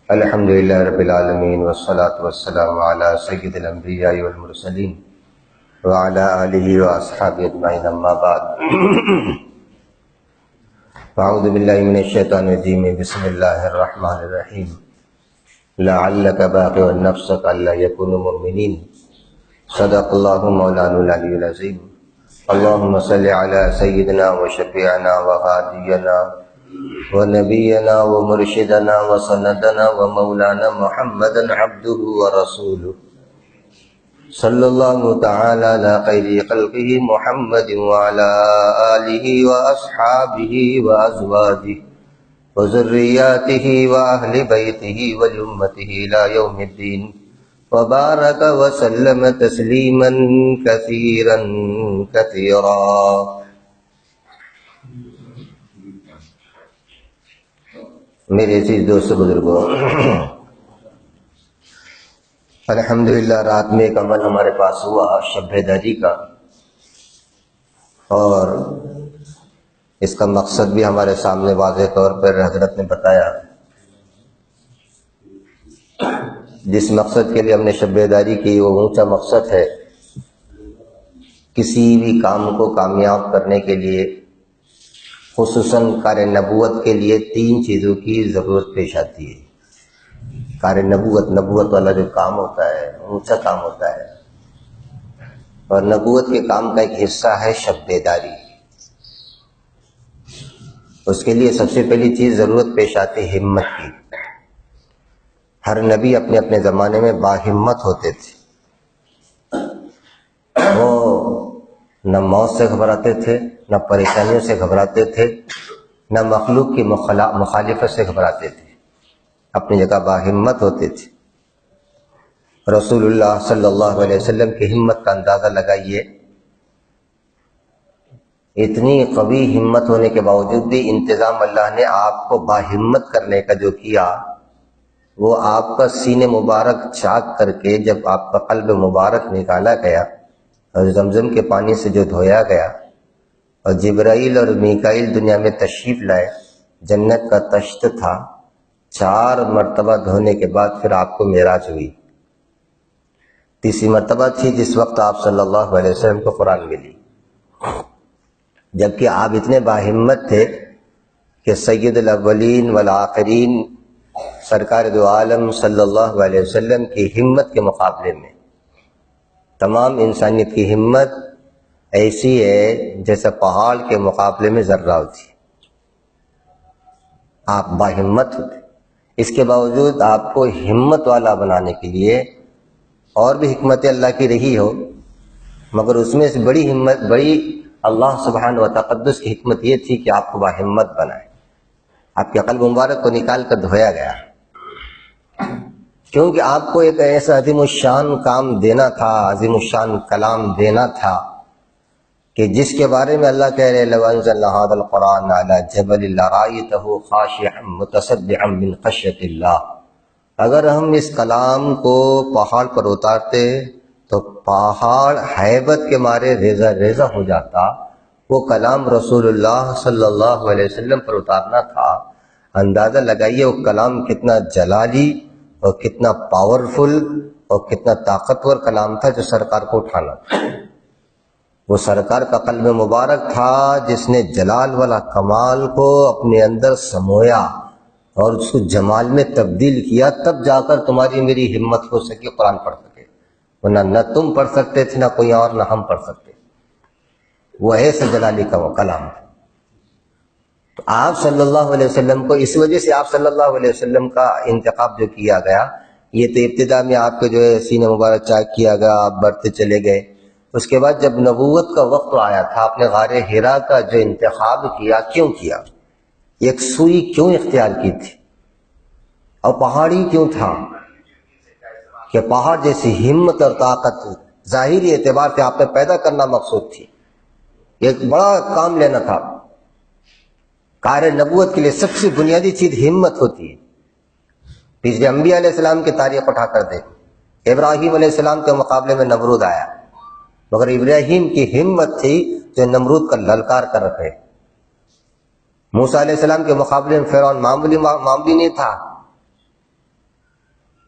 الحمد لله رب العالمين والصلاة والسلام على سيد الأنبياء والمرسلين وعلى آله وأصحابه أجمعين أما بعد أعوذ بالله من الشيطان الرجيم بسم الله الرحمن الرحيم لعلك باقع نفسك ألا يكونوا مؤمنين صدق الله مولانا العلي العظيم اللهم صل على سيدنا وشفيعنا وهادينا ونبينا ومرشدنا وسندنا ومولانا محمدا عبده ورسوله صلى الله تعالى على خير خلقه محمد وعلى آله وأصحابه وأزواجه وذرياته وأهل بيته ولأمته إلى يوم الدين وبارك وسلم تسليما كثيرا كثيرا. میرے عزیز دوست بزرگوں، الحمدللہ رات میں ایک عمل ہمارے پاس ہوا شب بیداری کا، اور اس کا مقصد بھی ہمارے سامنے واضح طور پر حضرت نے بتایا. جس مقصد کے لیے ہم نے شب بیداری کی وہ اونچا مقصد ہے. کسی بھی کام کو کامیاب کرنے کے لیے، خصوصاً کار نبوت کے لیے، 3 چیزوں کی ضرورت پیش آتی ہے. کار نبوت والا جو کام ہوتا ہے اونچا کام ہوتا ہے، اور نبوت کے کام کا ایک حصہ ہے شب بیداری. اس کے لیے سب سے پہلی چیز ضرورت پیش آتی ہے ہمت کی. ہر نبی اپنے اپنے زمانے میں باہمت ہوتے تھے. وہ نہ موت سے گھبراتے تھے، نہ پریشانیوں سے گھبراتے تھے، نہ مخلوق کی مخالفت سے گھبراتے تھے. اپنی جگہ باہمت ہوتے تھے. رسول اللہ صلی اللہ علیہ وسلم کی ہمت کا اندازہ لگائیے. اتنی قوی ہمت ہونے کے باوجود بھی انتظام اللہ نے آپ کو باہمت کرنے کا جو کیا، وہ آپ کا سینے مبارک چاک کر کے جب آپ کا قلب مبارک نکالا گیا اور زمزم کے پانی سے جو دھویا گیا، اور جبرائیل اور میکائیل دنیا میں تشریف لائے، جنت کا تشت تھا. 4 مرتبہ دھونے کے بعد پھر آپ کو معراج ہوئی. تیسری مرتبہ تھی جس وقت آپ صلی اللہ علیہ وسلم کو قرآن ملی، جبکہ آپ اتنے باہمت تھے کہ سید الاولین والآخرین سرکار دو عالم صلی اللہ علیہ وسلم کی ہمت کے مقابلے میں تمام انسانیت کی ہمت ایسی ہے جیسا پہاڑ کے مقابلے میں ذرہ ہوتی. آپ باہمت ہوتے. اس کے باوجود آپ کو ہمت والا بنانے کے لیے اور بھی حکمت اللہ کی رہی ہو، مگر اس میں سے بڑی اللہ سبحانہ و تقدس کی حکمت یہ تھی کہ آپ کو باہمت بنائے. آپ کے قلب مبارک کو نکال کر دھویا گیا، کیونکہ آپ کو ایک ایسا عظیم الشان کام دینا تھا، عظیم الشان کلام دینا تھا کہ جس کے بارے میں اللہ کہہ رہے لو انزلنا هذا القرآن على جبل لرأيته خاشعا متصدعا من خشية اللہ. اگر ہم اس کلام کو پہاڑ پر اتارتے تو پہاڑ ہیبت کے مارے ریزہ ریزہ ہو جاتا. وہ کلام رسول اللہ صلی اللہ علیہ وسلم پر اتارنا تھا. اندازہ لگائیے وہ کلام کتنا جلالی اور کتنا پاورفل اور کتنا طاقتور کلام تھا جو سرکار کو اٹھانا تھا. وہ سرکار کا قلب مبارک تھا جس نے جلال والا کمال کو اپنے اندر سمویا اور اس کو جمال میں تبدیل کیا. تب جا کر تمہاری میری ہمت ہو سکی قرآن پڑھ سکے، ورنہ نہ تم پڑھ سکتے تھے، نہ کوئی اور، نہ ہم پڑھ سکتے. وہ ایسے جلالی کا وہ کلام ہے. تو آپ صلی اللہ علیہ وسلم کو اس وجہ سے آپ صلی اللہ علیہ وسلم کا انتخاب جو کیا گیا، یہ تو ابتدا میں آپ کے جو ہے سینے مبارک چاک کیا گیا، آپ بڑھتے چلے گئے. اس کے بعد جب نبوت کا وقت آیا تھا، آپ نے غار حرا کا جو انتخاب کیا، کیوں کیا؟ ایک سوئی کیوں اختیار کی تھی؟ اور پہاڑی کیوں تھا؟ کہ پہاڑ جیسی ہمت اور طاقت ظاہری اعتبار سے آپ نے پیدا کرنا مقصود تھی. ایک بڑا کام لینا تھا. کار نبوت کے لیے سب سے بنیادی چیز ہمت ہوتی ہے. پچھلے انبیاء علیہ السلام کی تاریخ اٹھا کر دیں. ابراہیم علیہ السلام کے مقابلے میں نمرود آیا، مگر ابراہیم کی ہمت تھی جو نمرود کا للکار کر رکھے. موسیٰ علیہ السلام کے مقابلے میں فرعون معمولی نہیں تھا.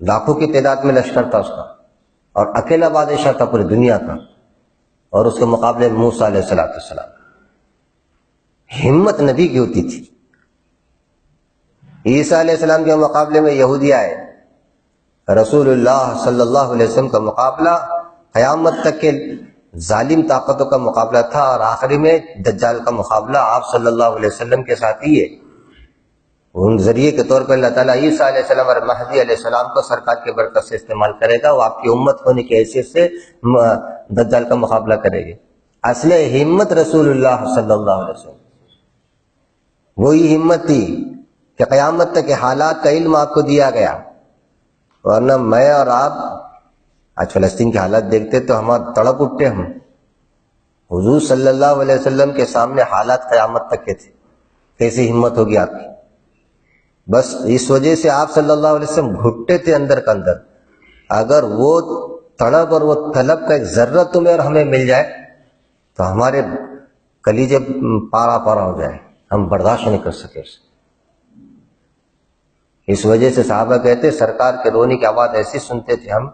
لاکھوں کی تعداد میں لشکر تھا اس کا، اور اکیلا بادشاہ تھا پوری دنیا کا، اور اس کے مقابلے میں موسیٰ علیہ السلام. ہمت نبی کی ہوتی تھی. عیسیٰ علیہ السلام کے مقابلے میں یہودی آئے، رسول اللہ صلی اللہ علیہ وسلم کا مقابلہ قیامت تک کے ظالم طاقتوں کا مقابلہ تھا، اور آخری میں دجال کا مقابلہ آپ صلی اللہ علیہ وسلم کے ساتھ ہی ہے. ان ذریعے کے طور پر اللہ تعالیٰ عیسیٰ علیہ السلام اور مہدی علیہ السلام کو سرکار کے برکت سے استعمال کرے گا. وہ آپ کی امت ہونے کی حیثیت سے دجال کا مقابلہ کرے گی. اصل ہمت رسول اللہ صلی اللہ علیہ وسلم، وہی ہمت تھی کہ قیامت تک کے حالات کا علم آپ کو دیا گیا. ورنہ میں اور آپ آج فلسطین کے حالات دیکھتے تو ہمارا تڑپ اٹھتے. ہم حضور صلی اللہ علیہ وسلم کے سامنے حالات قیامت تک کے تھے، کیسی ہمت ہوگی آپ کی. بس اس وجہ سے آپ صلی اللہ علیہ وسلم گھٹتے تھے اندر کا اندر. اگر وہ تڑپ اور وہ طلب کا ایک ذرہ تمہیں اور ہمیں مل جائے تو ہمارے کلیجے پارا پارا ہو جائے، ہم برداشت نہیں کر سکے اسے. اس وجہ سے صحابہ کہتے سرکار کے رونے کی آواز ایسی سنتے تھے ہم،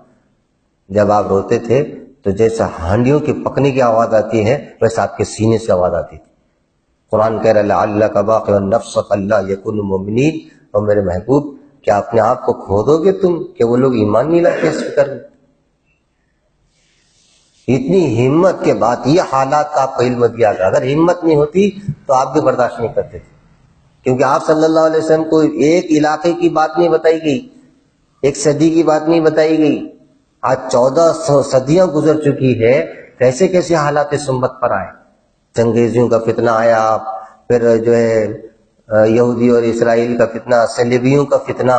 جب آپ روتے تھے تو جیسا ہانڈیوں کی پکنے کی آواز آتی ہے ویسا آپ کے سینے سے آواز آتی تھی. قرآن کہہ رہا لعلک باخع نفسک الا یکونوا مؤمنین. اور میرے محبوب کیا اپنے آپ کو کھو دو گے تم کہ وہ لوگ ایمان نہیں لاتے اس فکر میں؟ اتنی ہمت کے بعد یہ حالات کا آپ کو علم دیا گیا. اگر ہمت نہیں ہوتی تو آپ بھی برداشت نہیں کرتے تھے، کیونکہ آپ صلی اللہ علیہ وسلم کو ایک علاقے کی بات نہیں بتائی گئی، ایک صدی کی بات نہیں بتائی گئی. آج 1400 صدیاں گزر چکی ہے، کیسے کیسے حالات اس امت پر آئے. چنگیزیوں کا فتنہ آیا، پھر جو ہے یہودی اور اسرائیل کا فتنہ، صلیبیوں کا فتنہ،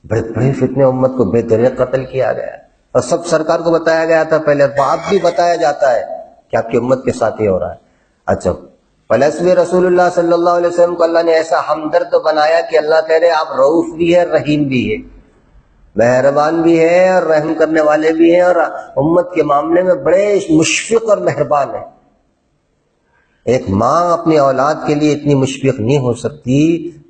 بڑے بڑے فتنے امت کو بے دریغ قتل کیا گیا، اور سب سرکار کو بتایا گیا تھا پہلے. اب بھی بتایا جاتا ہے کہ آپ کی امت کے ساتھ یہ ہو رہا ہے. اچھا فلسفے رسول اللہ صلی اللہ علیہ وسلم کو اللہ نے ایسا ہمدرد بنایا کہ اللہ کہہ رہے آپ رؤوف بھی ہے، رحیم بھی ہے، مہربان بھی ہے اور رحم کرنے والے بھی ہیں، اور امت کے معاملے میں بڑے مشفق اور مہربان ہیں. ایک ماں اپنی اولاد کے لیے اتنی مشفق نہیں ہو سکتی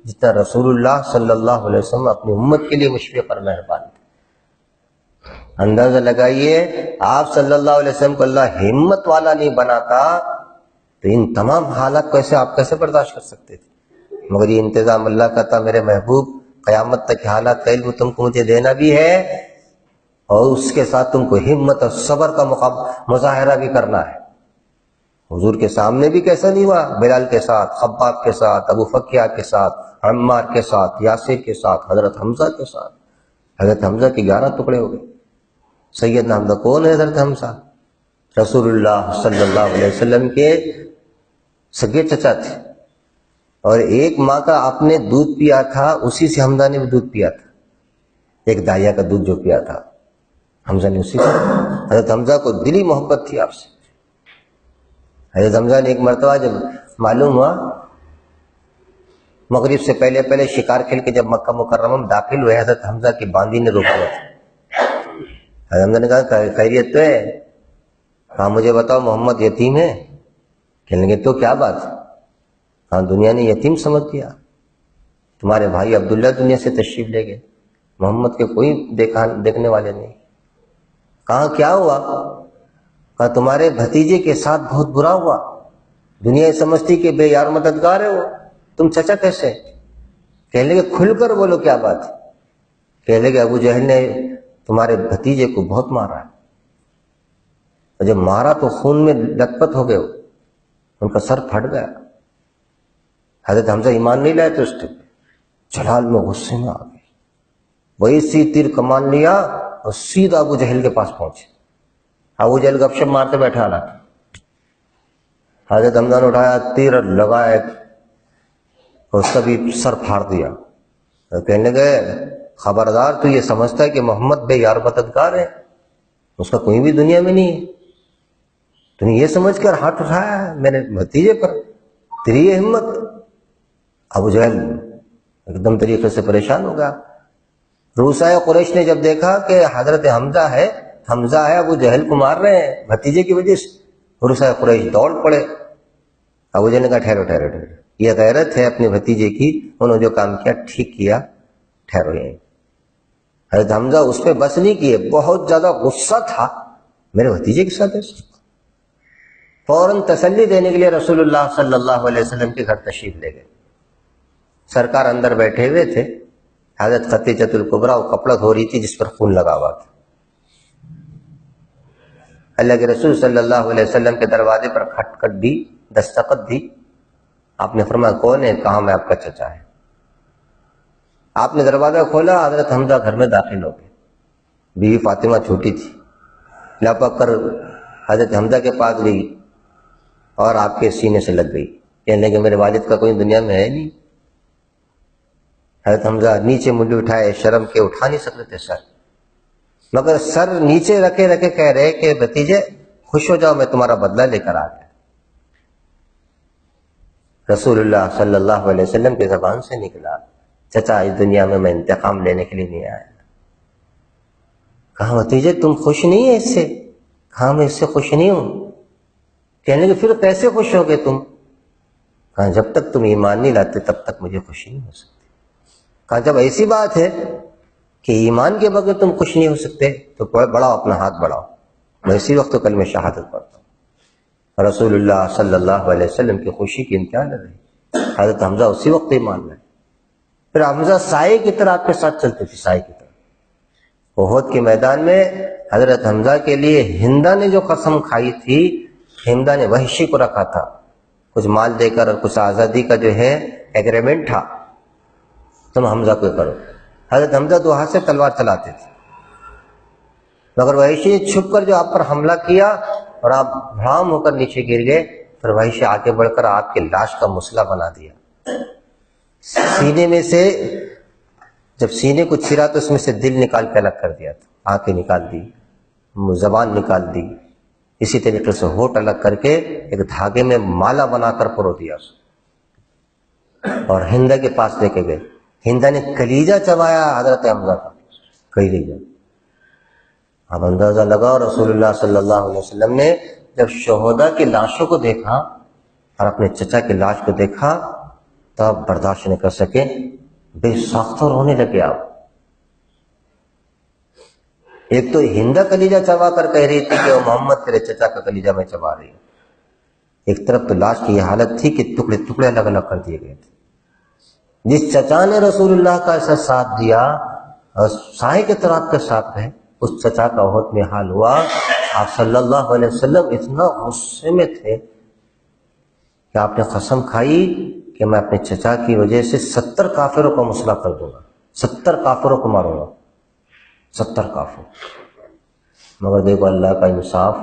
جتنا رسول اللہ صلی اللہ علیہ وسلم اپنی امت کے لیے مشفق اور مہربان تھے. اندازہ لگائیے آپ صلی اللہ علیہ وسلم کو اللہ ہمت والا نہیں بناتا تو ان تمام حالات کو آپ کیسے برداشت کر سکتے تھے. مگر یہ انتظام اللہ کا تھا. میرے محبوب قیامت تک کے حالات کا علم تم کو مجھے دینا بھی ہے، اور اس کے ساتھ تم کو ہمت اور صبر کا مظاہرہ بھی کرنا ہے. حضور کے سامنے بھی کیسا نہیں ہوا، بلال کے ساتھ، خباب کے ساتھ، ابو فکیہ کے ساتھ، عمار کے ساتھ، یاسر کے ساتھ، حضرت حمزہ کے ساتھ. حضرت حمزہ کے 11 ٹکڑے ہو گئے. سیدنا حمزہ کون ہے؟ حضرت حمزہ رسول اللہ صلی اللہ علیہ وسلم کے سگے چچا تھے، اور ایک ماں کا آپ نے دودھ پیا تھا، اسی سے حمزہ نے بھی دودھ پیا تھا. ایک دائیا کا دودھ جو پیا تھا حمزہ نے اسی سے. حضرت حمزہ کو دلی محبت تھی آپ سے. حضرت حمزہ نے ایک مرتبہ جب معلوم ہوا، مغرب سے پہلے پہلے شکار کھیل کے جب مکہ مکرمہ میں داخل ہوئے، حضرت حمزہ کی باندی نے روکا تھا. حضرت حمزہ نے کہا خیریت تو ہے؟ کہا مجھے بتاؤ محمد یتیم ہے؟ کہنے لگے تو کیا بات؟ ہاں دنیا نے یتیم سمجھ دیا، تمہارے بھائی عبداللہ دنیا سے تشریف لے گئے، محمد کے کوئی دیکھنے والے نہیں. کہاں کیا ہوا؟ کہا تمہارے بھتیجے کے ساتھ بہت برا ہوا، دنیا سمجھتی کہ بے یار مددگار ہے وہ، تم چچا کیسے؟ کہنے لگے کھل کر بولو کیا بات؟ کہنے لگے ابو جہل نے تمہارے بھتیجے کو بہت مارا ہے، اور جب مارا تو خون میں لت پت ہو گئے، ان کا سر پھٹ گیا. حضرت حمزہ ایمان نہیں لائے تھے اس ٹائم، جلال میں غصے میں آ گئے، وہی سی تیر کمان لیا اور سیدھا ابو جہل کے پاس پہنچے. ابو جہل گپ شپ مارتے بیٹھا رہا. حضرت حمزہ نے اٹھایا تیر اور لگایا، اس کا بھی سر پھاڑ دیا. کہنے لگے خبردار تو یہ سمجھتا ہے کہ محمد بے یار مددگار ہے، اس کا کوئی بھی دنیا میں نہیں ہے، تو نے یہ سمجھ کر ہاتھ اٹھایا ہے میرے بھتیجے پر، تیری یہ ہمت. ابو جہل ایک دم طریقے سے پریشان ہو گیا. روسائے قریش نے جب دیکھا کہ حضرت حمزہ ہے ابو جہل کو مار رہے ہیں بھتیجے کی وجہ سے، روسائے قریش دوڑ پڑے. ابو جہل نے کہا ٹھہرو ٹھہرو ٹھہرو، یہ غیرت ہے اپنے بھتیجے کی، انہوں نے جو کام کیا ٹھیک کیا، ٹھہرو. حضرت حمزہ اس پہ بس نہیں کیے، بہت زیادہ غصہ تھا میرے بھتیجے کے ساتھ ایسا۔ فوراً تسلی دینے کے لیے رسول اللہ صلی اللہ علیہ وسلم کے گھر تشریف لے گئے۔ سرکار اندر بیٹھے ہوئے تھے، حضرت خدیجۃ الکبریٰ وہ کپڑا دھو رہی تھی جس پر خون لگا ہوا تھا۔ اللہ کے رسول صلی اللہ علیہ وسلم کے دروازے پر کھٹکھٹ دی، دستخط دی۔ آپ نے فرمایا کون ہے؟ کہا میں آپ کا چچا ہے۔ آپ نے دروازہ کھولا، حضرت حمزہ گھر میں داخل ہو گئے۔ بیوی فاطمہ چھوٹی تھی، لپک کر حضرت حمزہ کے پاس گئی اور آپ کے سینے سے لگ گئی، کہنے لگے میرے والد کا کوئی دنیا میں ہے نہیں۔ حضرت حمزہ نیچے منڈی اٹھائے، شرم کے اٹھا نہیں سکتے تھے سر، مگر سر نیچے رکھے رکھے کہہ رہے کہ بھتیجے خوش ہو جاؤ، میں تمہارا بدلہ لے کر آ گیا۔ رسول اللہ صلی اللہ علیہ وسلم کی زبان سے نکلا چچا اس دنیا میں انتقام لینے کے لیے نہیں آیا۔ کہا بھتیجے تم خوش نہیں ہے اس سے؟ کہا میں اس سے خوش نہیں ہوں۔ کہنے لگے پھر کیسے خوش ہو گئے تم؟ کہا جب تک تم ایمان نہیں لاتے تب تک مجھے خوشی نہیں ہو سکتی۔ کہا جب ایسی بات ہے کہ ایمان کے بغیر تم خوش نہیں ہو سکتے تو بڑھاؤ، اپنا ہاتھ بڑھاؤ، میں اسی وقت تو کلمہ شہادت پڑھتا ہوں۔ رسول اللہ صلی اللہ علیہ وسلم کی خوشی کی انتہا نہ رہی، حضرت حمزہ اسی وقت ایمان لائے۔ پھر حمزہ سائے کی طرح آپ کے ساتھ چلتے تھے، سائے کی طرح۔ احد کے میدان میں حضرت حمزہ کے لیے ہندا نے جو قسم کھائی تھی، ہندا نے وحشی کو رکھا تھا، کچھ مال دے کر اور کچھ آزادی کا جو ہے ایگریمنٹ تھا، تم حمزہ کو کرو۔ حضرت حمزہ دو ہاتھ سے تلوار چلاتے تھے، مگر وحشی نے چھپ کر جو آپ پر حملہ کیا اور آپ بھڑام ہو کر نیچے گر گئے، پھر وحشی آگے بڑھ کر آپ کی لاش کا مسئلہ بنا دیا۔ سینے میں سے جب سینے کو چیرا تو اس میں سے دل نکال کے الگ کر دیا تھا، آنکھیں نکال دی، زبان نکال دی، اسی طریقے سے ہونٹ الگ کر کے ایک دھاگے میں مالا بنا کر پرو دیا اور ہندا کے پاس لے کے گئے۔ ہندا نے کلیجہ چبایا حضرت حمزہ کا، کلیجہ۔ اب اندازہ لگا، رسول اللہ صلی اللہ علیہ وسلم نے جب شہداء کی لاشوں کو دیکھا اور اپنے چچا کی لاش کو دیکھا تب برداشت نہیں کر سکے، بے ساختہ رونے لگے آپ۔ ایک تو ہندا کلیجہ چبا کر کہہ رہی تھی کہ وہ محمد تیرے چچا کا کلیجہ میں چبا رہی ہوں، ایک طرف تو لاش کی یہ حالت تھی کہ ٹکڑے ٹکڑے الگ الگ کر دیے گئے تھے۔ جس چچا نے رسول اللہ کا ایسا ساتھ دیا اور سائے کے طرح آپ کے ساتھ ہے، اس چچا کا احد میں حال ہوا۔ آپ صلی اللہ علیہ وسلم اتنا غصے میں تھے کہ آپ نے قسم کھائی کہ میں اپنے چچا کی وجہ سے 70 کافروں کا مسئلہ کر دوں گا، 70 کافروں کو ماروں گا، 70 کافر۔ مگر دیکھو اللہ کا انصاف،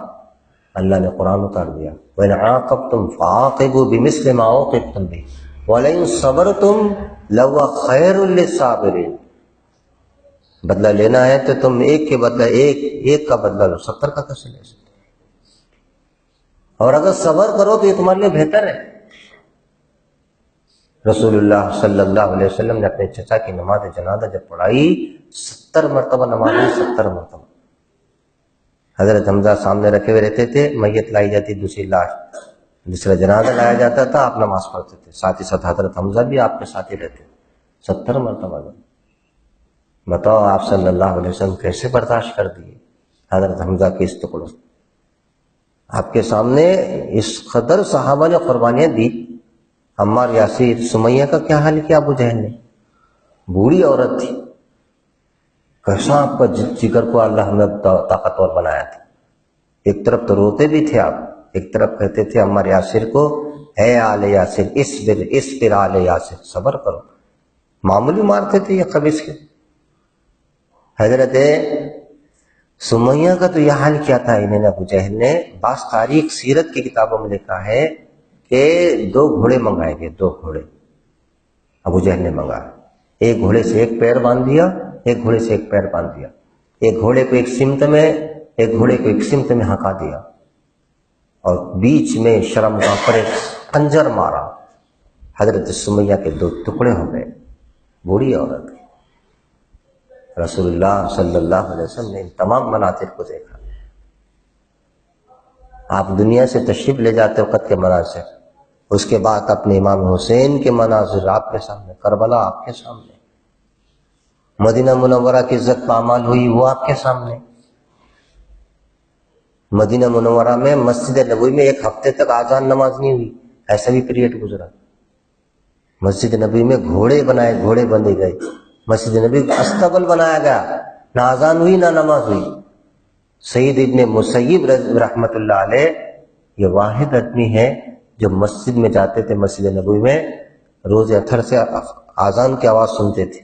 اللہ نے قرآن اتار دیا، وَإِنْ عَاقَبْتُمْ فَعَاقِبُوا بِمِثْلِ مَا عُوقِبْتُمْ بِهِ وَلَئِنْ صَبَرْتُمْ لَهُوَ خَيْرٌ لِّلصَّابِرِينَ۔ بدلہ لینا ہے تو تم ایک کے بدلہ ایک کا بدلہ لو، 70 کا کیسے لے سکتے؟ اور اگر صبر کرو تو یہ تمہارے لیے بہتر ہے۔ رسول اللہ صلی اللہ علیہ وسلم نے اپنے چچا کی نماز جنازہ جب پڑھائی، 70 مرتبہ نماز ہوئی، 70 مرتبہ۔ حضرت حمزہ سامنے رکھے ہوئے رہتے تھے، میت لائی جاتی، دوسری لاش، دوسرا جنازہ لایا جاتا تھا، آپ نماز پڑھتے تھے، ساتھ ہی ساتھ حضرت حمزہ بھی آپ کے ساتھ ہی رہتے تھے، 70 مرتبہ۔ بتاؤ آپ صلی اللہ علیہ وسلم کیسے برداشت کر دیے حضرت حمزہ کے اس ٹکڑوں؟ آپ کے سامنے اس قدر صحابہ نے قربانیاں دی۔ عمار، یاسر، سمیہ کا کیا حال کیا ابو جہل نے؟ بوڑھی عورت تھی، کیسا آپ کا جگر کو اللہ نے طاقتور بنایا تھا۔ ایک طرف تو روتے بھی تھے آپ، ایک طرف کہتے تھے عمار یاسر کو، اے آل یاسر اصبر آل یاسر، صبر کرو۔ معمولی مارتے تھے یہ خبیث کے۔ حضرت سمیہ کا تو یہ حال کیا تھا انہیں ابو جہل نے، بعض تاریخ سیرت کی کتابوں میں لکھا ہے کہ 2 گھوڑے منگائے گئے، 2 گھوڑے ابو جہل نے منگایا، ایک گھوڑے سے ایک پیر باندھ دیا، ایک گھوڑے سے ایک پیر باندھ دیا، ایک گھوڑے کو ایک سمت میں، ایک گھوڑے کو ایک سمت میں ہکا دیا، اور بیچ میں شرمگاہ پر ایک خنجر مارا۔ حضرت سمیہ کے 2 ٹکڑے ہو گئے، بوڑھی عورت۔ رسول اللہ صلی اللہ علیہ وسلم نے ان تمام مناظر کو دیکھا۔ آپ دنیا سے تشریف لے جاتے وقت کے مناظر، اس کے بعد اپنے امام حسین کے مناظر آپ کے سامنے، کربلا آپ کے سامنے، مدینہ منورہ کی عزت پامال ہوئی وہ آپ کے سامنے. مدینہ منورہ میں مسجد نبوی میں 1 ہفتے تک آذان نماز نہیں ہوئی، ایسا بھی پیریڈ گزرا. مسجد نبی میں گھوڑے بندے گئے، مسجد نبی کو استقبل بنایا گیا، نہ آذان ہوئی نہ نماز ہوئی. سعید ابن مسیب رحمت اللہ علیہ یہ واحد آدمی ہے جو مسجد میں جاتے تھے، مسجد نبوی میں روز اثر سے آذان کی آواز سنتے تھے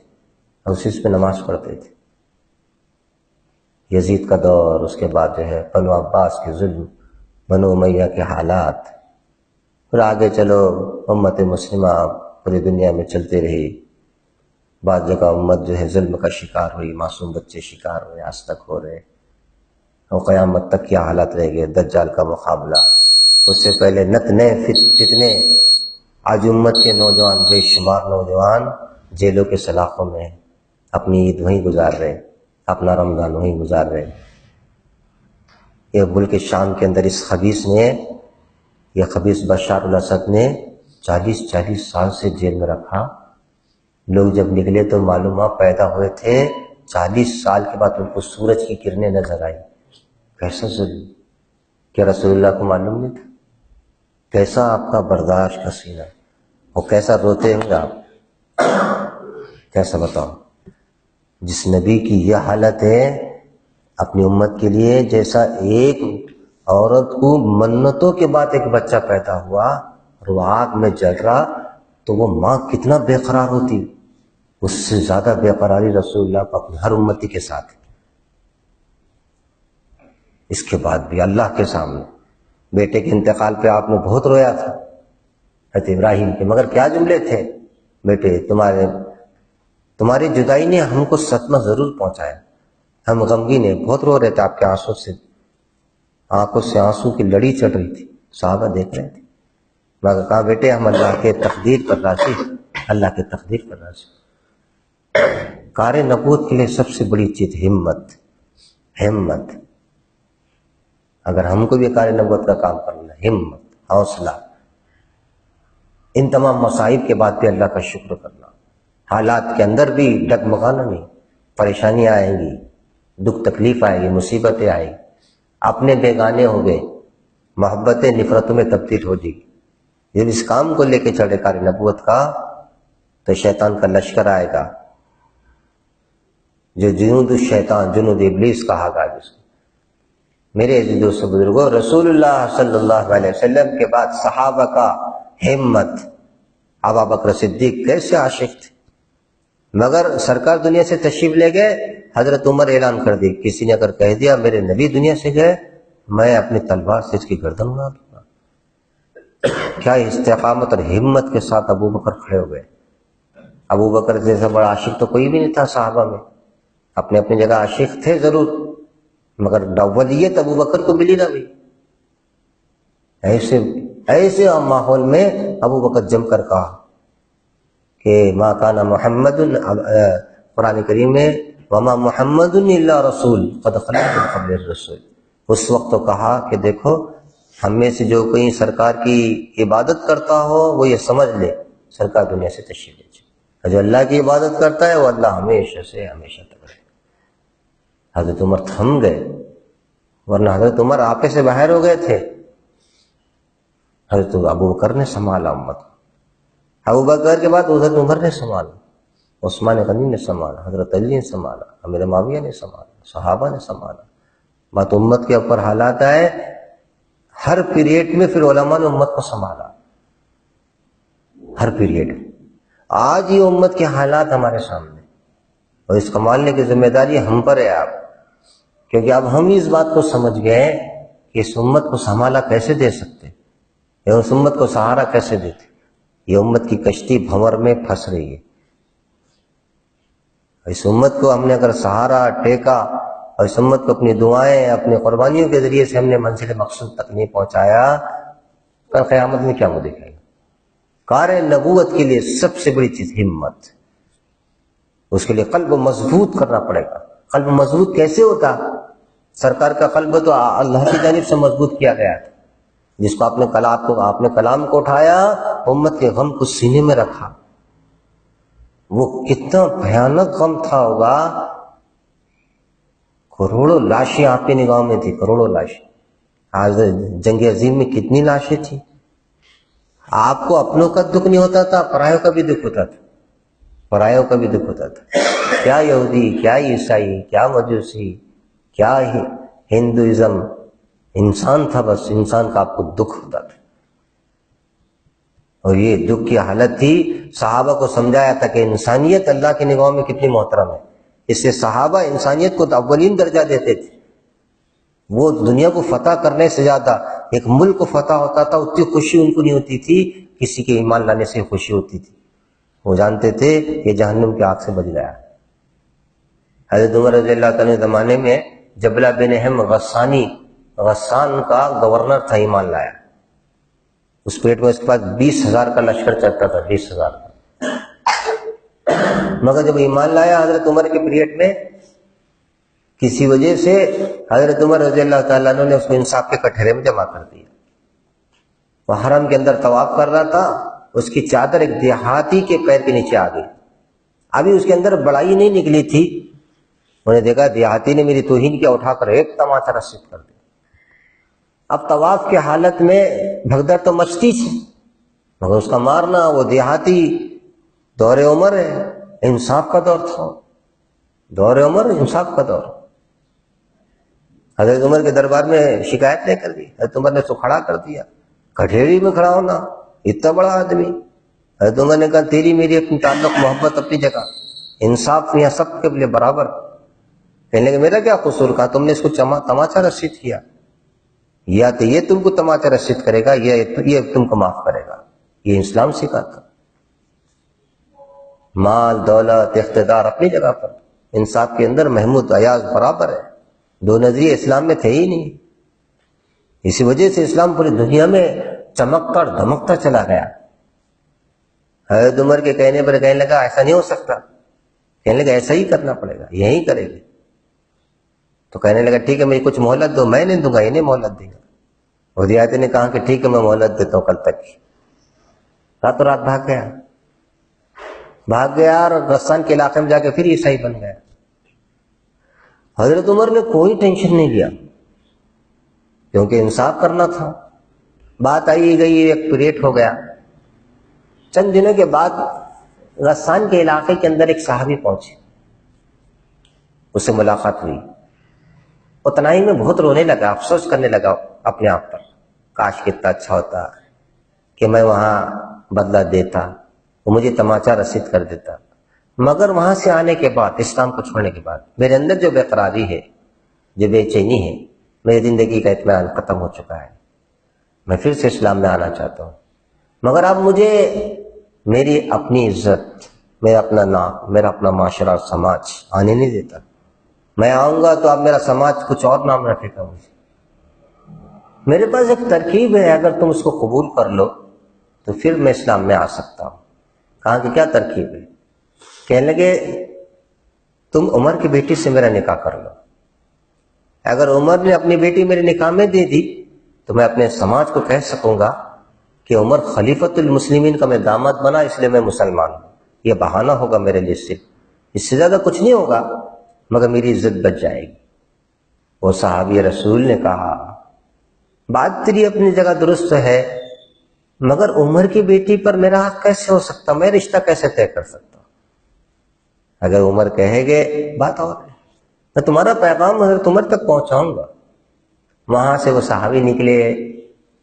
اور اسی پہ نماز پڑھتے تھے. یزید کا دور، اس کے بعد جو ہے بنو عباس کے ظلم، بنو امیہ کے حالات، پھر آگے چلو امت مسلمہ پوری دنیا میں چلتے رہی. بعض جگہ امت جو ہے ظلم کا شکار ہوئی، معصوم بچے شکار ہوئے، آج تک ہو رہے، اور قیامت تک کیا حالات رہ گئے. دجال کا مقابلہ، اس سے پہلے نتنے فتنے. آج امت کے نوجوان، بے شمار نوجوان جیلوں کے سلاخوں میں اپنی عید وہیں گزار رہے، اپنا رمضان وہیں گزار رہے. یہ ملک شام کے اندر اس خبیث نے، یہ خبیث بشار الاسد نے 40 سال سے جیل میں رکھا. لوگ جب نکلے تو معلوم ہوا پیدا ہوئے تھے 40 سال کے بعد ان کو سورج کی کرنیں نظر آئی. کیسا ظلم! کیا رسول اللہ کو معلوم نہیں تھا؟ کیسا آپ کا برداشت کا سینہ، اور کیسا روتے ہوں گے آپ، کیسا بتاؤ. جس نبی کی یہ حالت ہے اپنی امت کے لیے، جیسا ایک عورت کو منتوں کے بعد ایک بچہ پیدا ہوا اور وہ آگ میں جل رہا تو وہ ماں کتنا بے قرار ہوتی، اس سے زیادہ بے قراری رسول اللہ کو اپنی ہر امتی کے ساتھ. اس کے بعد بھی اللہ کے سامنے بیٹے کے انتقال پہ آپ نے بہت رویا تھا حضرت ابراہیم کے، مگر کیا جملے تھے، بیٹے تمہاری جدائی نے ہم کو صدمہ ضرور پہنچایا، ہم غمگین ہیں، بہت رو رہے تھے، آپ کے آنکھوں سے آنسو کی لڑی چڑھ رہی تھی، صحابہ دیکھ رہے تھے. مگر کہا بیٹے ہم اللہ کے تقدیر پر راضی، اللہ کے تقدیر پر راضی. کار نبوت کے لیے سب سے بڑی چیز ہمت. اگر ہم کو بھی کار نبوت کا کام کرنا ہے، ہمت، حوصلہ. ان تمام مصائب کے بعد بھی اللہ کا شکر کرنا، حالات کے اندر بھی ڈگمگانا نہیں. پریشانیاں آئیں گی، دکھ تکلیف آئے گی، مصیبتیں آئیں گی، اپنے بیگانے ہو گئے، محبتیں نفرتوں میں تبدیل ہو جائے گی. جب اس کام کو لے کے چڑھے کار نبوت کا تو شیطان کا لشکر آئے گا، جو جنود الشیطان، جنود ابلیس کہا گا جس کو. میرے عزیز دوستو بزرگوں، رسول اللہ صلی اللہ علیہ وسلم کے بعد صحابہ کا ہمت. ابو بکر صدیق کیسے عاشق تھے، مگر سرکار دنیا سے تشریف لے گئے، حضرت عمر اعلان کر دی، کسی نے اگر کہہ دیا میرے نبی دنیا سے گئے، میں اپنی تلوار سے اس کی گردن اڑا دوں گا. کیا استقامت اور ہمت کے ساتھ ابو بکر کھڑے ہو گئے. ابو بکر جیسا بڑا عاشق تو کوئی بھی نہیں تھا صحابہ میں، اپنے اپنی جگہ عاشق تھے ضرور، مگر اولیت ابو بکر کو ملی نہ ہوئی. ایسے ماحول میں ابو بکر جم کر کہا کہ ما کان محمد، قرآن کریم میں وما محمد الا رسول قد خلت من قبلہ الرسل. اس وقت تو کہا کہ دیکھو ہم میں سے جو کوئی سرکار کی عبادت کرتا ہو وہ یہ سمجھ لے سرکار دنیا سے تشریف لے جائے، جو اللہ کی عبادت کرتا ہے وہ اللہ ہمیشہ سے ہمیشہ تک رہے. حضرت عمر تھم گئے، ورنہ حضرت عمر آپے سے باہر ہو گئے تھے. حضرت ابو بکر نے سنبھالا امت کو، ابو بکر کے بعد حضرت عمر نے سنبھالا، عثمان غنی نے سنبھالا، حضرت علی نے سنبھالا، امیر معاویہ نے سنبھالا، صحابہ نے سنبھالا. بات امت کے اوپر حالات آئے، ہر پیریڈ میں پھر علماء نے امت کو سنبھالا، ہر پیریڈ. آج یہ امت کے حالات ہمارے سامنے، اور اس سنبھالنے کی ذمہ داری ہم پر ہے آپ، کیونکہ اب ہم اس بات کو سمجھ گئے کہ اس امت کو سنبھالا کیسے دے سکتے، یا اس امت کو سہارا کیسے دیتے. یہ امت کی کشتی بھنور میں پھنس رہی ہے. اس امت کو ہم نے اگر سہارا ٹیکا اور اس امت کو اپنی دعائیں، اپنی قربانیوں کے ذریعے سے ہم نے منزل مقصود تک نہیں پہنچایا، کل قیامت میں کیا منہ دکھائے گا. کار نبوت کے لیے سب سے بڑی چیز ہمت. اس کے لیے قلب مضبوط کرنا پڑے گا. قلب مضبوط کیسے ہوتا؟ سرکار کا قلب تو اللہ کی جانب سے مضبوط کیا گیا تھا، جس کو آپ نے کلام کو اٹھایا، امت کے غم کو سینے میں رکھا، وہ کتنا بھیانک غم تھا ہوگا. کروڑوں لاشیں آپ کی نگاہوں میں تھی، کروڑوں لاشیں. آج جنگ عظیم میں کتنی لاشیں تھیں. آپ کو اپنوں کا دکھ نہیں ہوتا تھا، پرایوں کا بھی دکھ ہوتا تھا، پرایوں کا بھی دکھ ہوتا تھا. کیا یہودی، کیا عیسائی، کیا مجوسی، کیا ہندوازم، انسان تھا، بس انسان کا آپ کو دکھ ہوتا تھا. اور یہ دکھ کی حالت تھی. صحابہ کو سمجھایا تھا کہ انسانیت اللہ کی نگاہوں میں کتنی محترم ہے. اس سے صحابہ انسانیت کو اولین درجہ دیتے تھے. وہ دنیا کو فتح کرنے سے زیادہ ایک ملک کو فتح ہوتا تھا اتنی خوشی ان کو نہیں ہوتی تھی. کسی کے ایمان لانے سے خوشی ہوتی تھی. وہ جانتے تھے یہ جہنم کی آگ سے بچ گیا. حضرت عمر رضی اللہ تعالیٰ زمانے میں جبلہ بن احم غسان کا گورنر تھا، ایمان لایا. اس پیٹ میں اس کے پاس 20,000 کا لشکر چلتا تھا، 20,000 کا. مگر جب ایمان لایا حضرت عمر کے پیریڈ میں، کسی وجہ سے حضرت عمر رضی اللہ تعالیٰ عنہ نے اس کو انصاف کے کٹہرے میں جمع کر دیا. وہ حرم کے اندر طواف کر رہا تھا، اس کی چادر ایک دیہاتی کے پیر کے نیچے آ گئی. ابھی اس کے اندر بڑائی نہیں نکلی تھی، انہوں نے دیکھا دیہاتی نے میری توہین کیا، اٹھا کر ایک تماچا رسید کر دیا. اب طواف کی حالت میں بھگدڑ تو مچتی تھی، مگر اس کا مارنا، وہ دیہاتی، دور عمر ہے، انصاف کا دور تھا، دور عمر انصاف کا دور. حضرت عمر کے دربار میں شکایت لے کر دی. حضرت عمر نے اس کو کھڑا کر دیا. کٹہری میں کھڑا ہونا، اتنا بڑا آدمی. حضرت عمر نے کہا تیری میری اپنی تعلق محبت اپنی جگہ، انصاف یہاں سب کے لیے برابر. کہنے لگے میرا کیا قصور؟ کہا تم نے اس کو تماچا رسید کیا، یا تو یہ تم کو تماچا رسید کرے گا، یہ تم کو معاف کرے گا. یہ اسلام سکھاتا. مال، دولت، اقتدار اپنی جگہ پر، انصاف کے اندر محمود ایاز برابر ہے. دو نظریے اسلام میں تھے ہی نہیں. اسی وجہ سے اسلام پوری دنیا میں چمکتا اور دھمکتا چلا گیا. حضرت عمر کے کہنے پر کہنے لگا ایسا نہیں ہو سکتا، کہنے لگا ایسا ہی کرنا پڑے گا، یہی کرے گی. تو کہنے لگا ٹھیک ہے مجھے کچھ مہلت دو، میں نہیں دوں گا، یہ نہیں مہلت دے گا. اور دیہاتی نے کہا کہ ٹھیک ہے میں مہلت دیتا ہوں کل تک کی. راتوں رات بھاگ گیا اور غسان کے علاقے میں جا کے پھر عیسائی بن گیا. حضرت عمر نے کوئی ٹینشن نہیں لیا کیونکہ انصاف کرنا تھا. بات آئی گئی، ایک پیریڈ ہو گیا. چند دنوں کے بعد غسان کے علاقے کے اندر ایک صحابی پہنچے، اس سے ملاقات ہوئی. وہ تنہائی میں بہت رونے لگا، افسوس کرنے لگا اپنے آپ پر، کاش کتنا اچھا ہوتا کہ میں وہاں بدلہ دیتا، وہ مجھے تماچا رسید کر دیتا. مگر وہاں سے آنے کے بعد، اسلام کو چھوڑنے کے بعد، میرے اندر جو بے قراری ہے، جو بے چینی ہے، میری زندگی کا اطمینان ختم ہو چکا ہے. میں پھر سے اسلام میں آنا چاہتا ہوں. مگر اب مجھے میری اپنی عزت، میرا اپنا نام، میرا اپنا معاشرہ اور سماج آنے نہیں دیتا. میں آؤں گا تو اب میرا سماج کچھ اور نام رکھے گا مجھے. میرے پاس ایک ترکیب ہے، اگر تم اس کو قبول کر لو تو پھر میں اسلام میں آ سکتا ہوں. کہا کہ کیا ترکیب ہے؟ کہنے لگے تم عمر کی بیٹی سے میرا نکاح کر لو. اگر عمر نے اپنی بیٹی میرے نکاح میں دے دی تو میں اپنے سماج کو کہہ سکوں گا کہ عمر خلیفۃ المسلمین کا میں داماد بنا، اس لیے میں مسلمان ہوں. یہ بہانہ ہوگا میرے لیے، صرف اس سے زیادہ کچھ نہیں ہوگا، مگر میری عزت بچ جائے گی. وہ صحابی رسول نے کہا بات تیری اپنی جگہ درست ہے، مگر عمر کی بیٹی پر میرا حق کیسے ہو سکتا، میں رشتہ کیسے طے کر سکتا ہوں؟ اگر عمر کہے گے بات اور ہے، میں تمہارا پیغام حضرت عمر تک پہنچاؤں گا. وہاں سے وہ صحابی نکلے،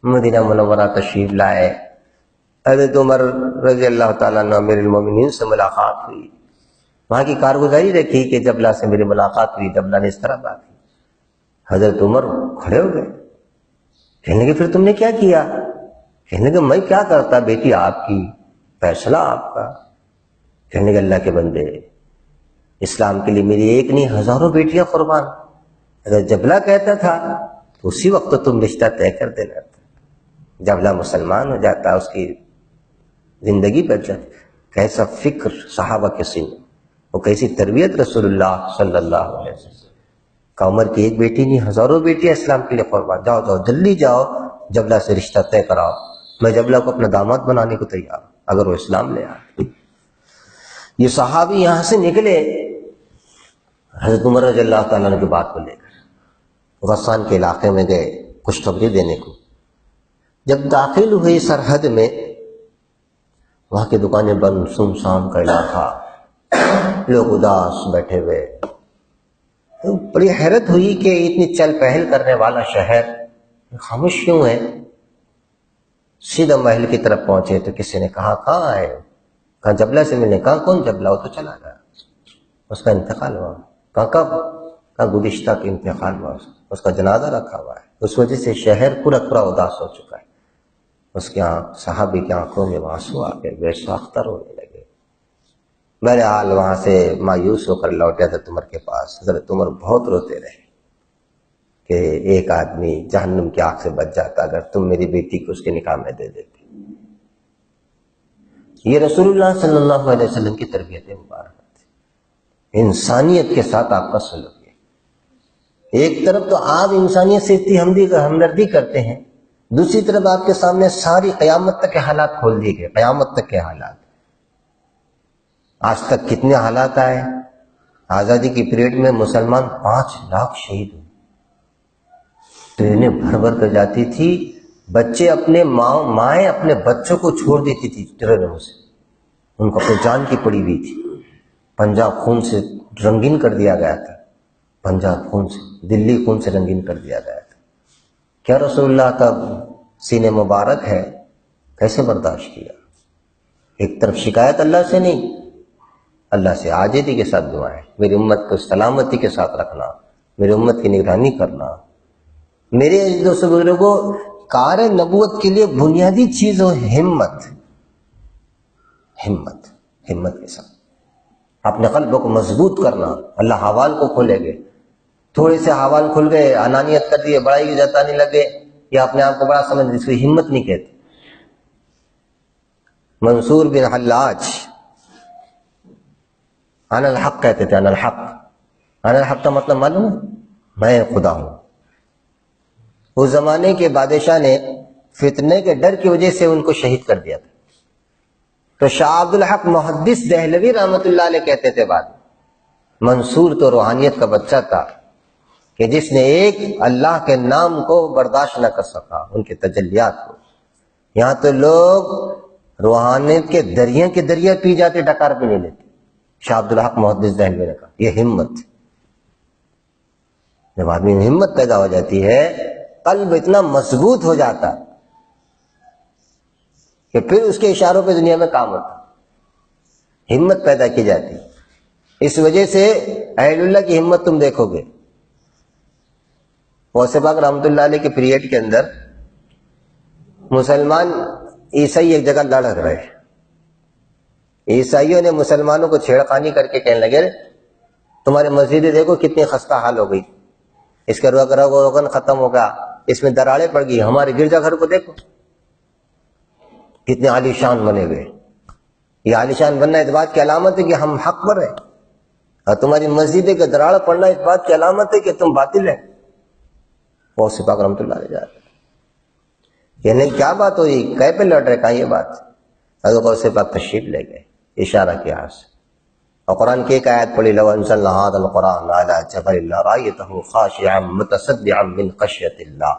مدینہ منورہ تشریف لائے. حضرت عمر رضی اللہ تعالیٰ عنہ امیر المومنین سے ملاقات ہوئی. وہاں کی کارگزاری رکھی کہ جبلہ سے میری ملاقات ہوئی. جبلہ نے اس طرح بات کی. حضرت عمر کھڑے ہو گئے. کہنے لگے پھر تم نے کیا کیا؟ کہنے لگے میں کیا کرتا، بیٹی آپ کی، فیصلہ آپ کا. کہنے لگے اللہ کے بندے، اسلام کے لیے میری ایک نہیں ہزاروں بیٹیاں قربان. اگر جبلہ کہتا تھا تو اسی وقت تم رشتہ طے کر دینا تھا. جبلہ مسلمان ہو جاتا، اس کی زندگی بچ جاتی. کیسا فکر صحابہ کے سینے، وہ کیسی تربیت رسول اللہ صلی اللہ علیہ وسلم کا. عمر کی ایک بیٹی نہیں ہزاروں بیٹیاں اسلام کے لیے قربان. جاؤ جاؤ جلدی جاؤ، جبلہ سے رشتہ طے کراؤ. میں جبلہ کو اپنا داماد بنانے کو تیار ہوں اگر وہ اسلام لے آئے. یہ صحابی یہاں سے نکلے حضرت عمر رضی اللہ تعالیٰ عنہ کی بات کو لے کر غسان کے علاقے میں گئے خوشخبری دینے کو. جب داخل ہوئی سرحد میں، وہاں کی دکانیں بند، سنسان کا علاقہ، لوگ اداس بیٹھے ہوئے. بڑی حیرت ہوئی کہ اتنی چل پہل کرنے والا شہر خاموش کیوں ہے. سیدھا محل کی طرف پہنچے تو کسی نے کہا کہاں ہے؟ کہاں جبلہ سے ملنے. کہاں کون جبلہ؟ وہ تو چلا گیا، اس کا انتقال ہوا. کہاں کب؟ کہاں گزشتہ کا انتقال ہوا، اس کا جنازہ رکھا ہوا ہے. اس وجہ سے شہر پورا اداس ہو چکا ہے. اس کے صحابی کی آنکھوں میں آنسو آ گئے، بے ساختہ رونے لگے. بہرحال وہاں سے مایوس ہو کر لوٹے حضرت عمر کے پاس. حضرت عمر بہت روتے رہے کہ ایک آدمی جہنم کی آگ سے بچ جاتا اگر تم میری بیٹی کو اس کے نکاح میں دے دیتے. یہ رسول اللہ صلی اللہ علیہ وسلم کی تربیت مبارک تھی. انسانیت کے ساتھ آپ کا سلوک ہے. ایک طرف تو آپ انسانیت سے اتنی ہمدردی کرتے ہیں، دوسری طرف آپ کے سامنے ساری قیامت تک کے حالات کھول دیے گئے. قیامت تک کے حالات، آج تک کتنے حالات آئے. آزادی کی پیریڈ میں مسلمان 5 لاکھ شہید ہوئے. ٹرینیں بھر بھر کر جاتی تھی، بچے اپنے مائیں اپنے بچوں کو چھوڑ دیتی تھی ٹرینوں سے، ان کو اپنی جان کی پڑی ہوئی تھی. پنجاب خون سے رنگین کر دیا گیا تھا، پنجاب خون سے، دلی خون سے رنگین کر دیا گیا تھا. کیا رسول اللہ کا سینے مبارک ہے، کیسے برداشت کیا. ایک طرف شکایت اللہ سے نہیں، اللہ سے عاجزی کے ساتھ دعائیں، میری امت کو سلامتی کے ساتھ رکھنا، میری امت کی نگرانی کرنا. میرے دوستو بزرگوں، کار نبوت کے لیے بنیادی چیز ہو ہمت. ہمت کے ساتھ اپنے قلب کو مضبوط کرنا. اللہ حوال کو کھولے گے. تھوڑے سے حوال کھل گئے، انانیت کر دیے، بڑائی جتانے لگے یا اپنے آپ کو بڑا سمجھ، اس کو ہمت نہیں کہتے. منصور بن حلاج انا الحق کہتے تھے. انا الحق کا مطلب معلوم ہے؟ میں خدا ہوں. اس زمانے کے بادشاہ نے فتنے کے ڈر کی وجہ سے ان کو شہید کر دیا تھا. تو شاہ عبد الحق محدث دہلوی رحمۃ اللہ علیہ کہتے تھے بعد میں، منصور تو روحانیت کا بچہ تھا کہ جس نے ایک اللہ کے نام کو برداشت نہ کر سکا، ان کے تجلیات کو. یہاں تو لوگ روحانیت کے دریا پی جاتے، ڈکار بھی نہیں لیتے. شاہ عبد الحق محدث دہلوی نے کہا یہ ہمت. جب آدمی میں ہمت پیدا ہو جاتی ہے، قلب اتنا مضبوط ہو جاتا کہ پھر اس کے اشاروں پہ دنیا میں کام ہوتا. ہمت پیدا کی جاتی. اس وجہ سے اہل اللہ کی ہمت تم دیکھو گے. غوث پاک رحمۃ اللہ علیہ کے پیریڈ کے اندر مسلمان عیسائی ایک جگہ لڑ رہے. عیسائیوں نے مسلمانوں کو چھیڑخانی کر کے کہنے لگے تمہاری مسجدیں دیکھو کتنی خستہ حال ہو گئی، اس کا روغن ختم ہو گیا، اس میں دراڑیں پڑ گئی. ہمارے گرجا گھر کو دیکھو کتنے عالیشان بنے ہوئے. یہ عالیشان بننا اس بات کی علامت ہے کہ ہم حق پر ہیں، اور تمہاری مسجدیں کا دراڑ پڑنا اس بات کی علامت ہے کہ تم باطل ہے. غوث پاک رحمۃ اللہ علیہ جاتے کہنے کیا بات ہوئی، کہہ پہ لڑ رہے، کہاں یہ بات. حضرت غوث پاک تشریف لے گئے، اشارہ کیا سے، اور قرآن کی ایک آیت پڑھی لو انزلنا هذا القرآن على جبل لرأيته خاشعا متصدعا من خشية اللہ.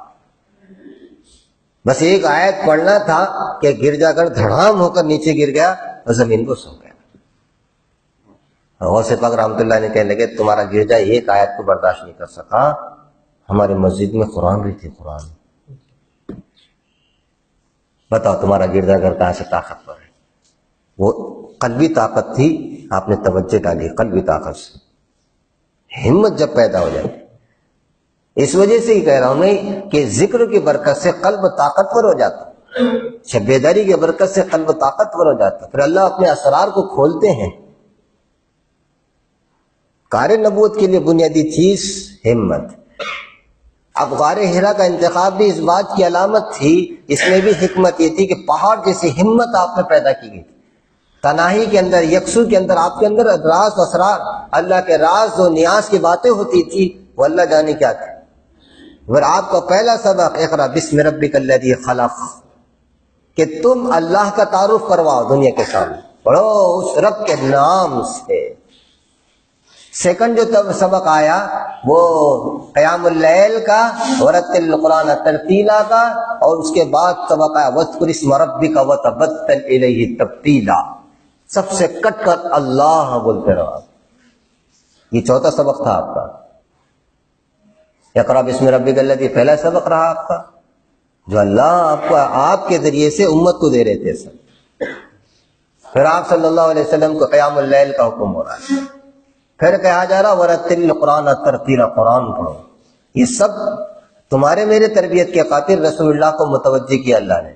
بس ایک آیت پڑھنا تھا کہ گرجا گھر دھڑام ہو کر نیچے گر گیا اور زمین کو سو گیا. غوث پاک رحمۃ اللہ نے کہنے لگے تمہارا گرجا ایک آیت کو برداشت نہیں کر سکا، ہمارے مسجد میں قرآن بھی تھی. قرآن بتاؤ تمہارا گرجا گھر کہاں سے طاقتور ہے. وہ قلبی طاقت تھی، آپ نے توجہ ڈالی قلبی طاقت سے. ہمت جب پیدا ہو جائے، اس وجہ سے ہی کہہ رہا ہوں میں کہ ذکر کی برکت سے قلب طاقتور ہو جاتا، بیداری کی برکت سے قلب طاقتور ہو جاتا. پھر اللہ اپنے اسرار کو کھولتے ہیں. کار نبوت کے لیے بنیادی چیز ہمت. اب غار حرا کا انتخاب بھی اس بات کی علامت تھی، اس میں بھی حکمت یہ تھی کہ پہاڑ جیسی ہمت آپ میں پیدا کی گئی تھی. تنہائی کے اندر، یکسو کے اندر، آپ کے اندر راز و اسرار، اللہ کے راز و نیاز کی باتیں ہوتی تھی، وہ اللہ جانے کیا تھی. اور آپ کا پہلا سبق اقرا بسم ربک الذی خلق، کہ تم اللہ کا تعارف کرواؤ دنیا کے سامنے. پڑھو اس رب کے نام سے۔ سیکنڈ جو سبق آیا وہ قیام اللیل کا، ورتل القرآن ترتیلا کا، اور اس کے بعد سبق آیا واذکر اسم ربک وتبتل الیہ تبتیلا، سب سے کٹ کر اللہ بولتے رہو۔ یہ چوتھا سبق تھا آپ کا، اقرأ بسم ربک الذی، پہلا سبق رہا آپ کا جو اللہ آپ کو آپ کے ذریعے سے امت کو دے رہے تھے سب۔ پھر آپ صلی اللہ علیہ وسلم کو قیام اللیل کا حکم ہو رہا ہے، پھر کہا جا رہا ورتل القرآن ترتیلا، قرآن پڑھو۔ یہ سب تمہارے میرے تربیت کے خاطر رسول اللہ کو متوجہ کیا اللہ نے،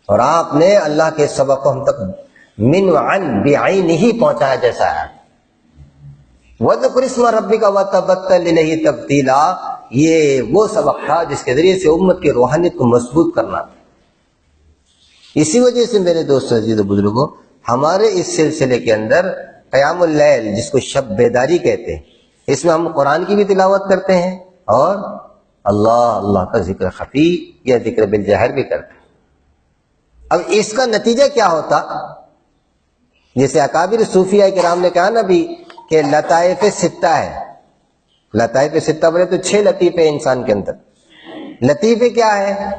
اور آپ نے اللہ کے سبق کو ہم تک من وعن بعین ہی پہنچایا جیسا ہے۔ وَذْكُرِ اسْمَ رَبِّكَ وَتَبَتَّلْ إِلَيْهِ تَبْتِيلًا، یہ وہ سبق تھا جس کے ذریعے سے امت کی روحانیت کو مضبوط کرنا تھا۔ اسی وجہ سے میرے دوستو عزیز و بزرگوں، ہمارے اس سلسلے کے اندر قیام اللیل، جس کو شب بیداری کہتے ہیں، اس میں ہم قرآن کی بھی تلاوت کرتے ہیں اور اللہ کا ذکر خفی یا ذکر بالجہر بھی کرتے ہیں۔ اب اس کا نتیجہ کیا ہوتا؟ جیسے اکابر صوفیہ کرام نے کہا نا بھی کہ لطائف ستہ ہے، لطائف ستہ بولے تو 6 لطیفے انسان کے اندر۔ لطیفے کیا ہے؟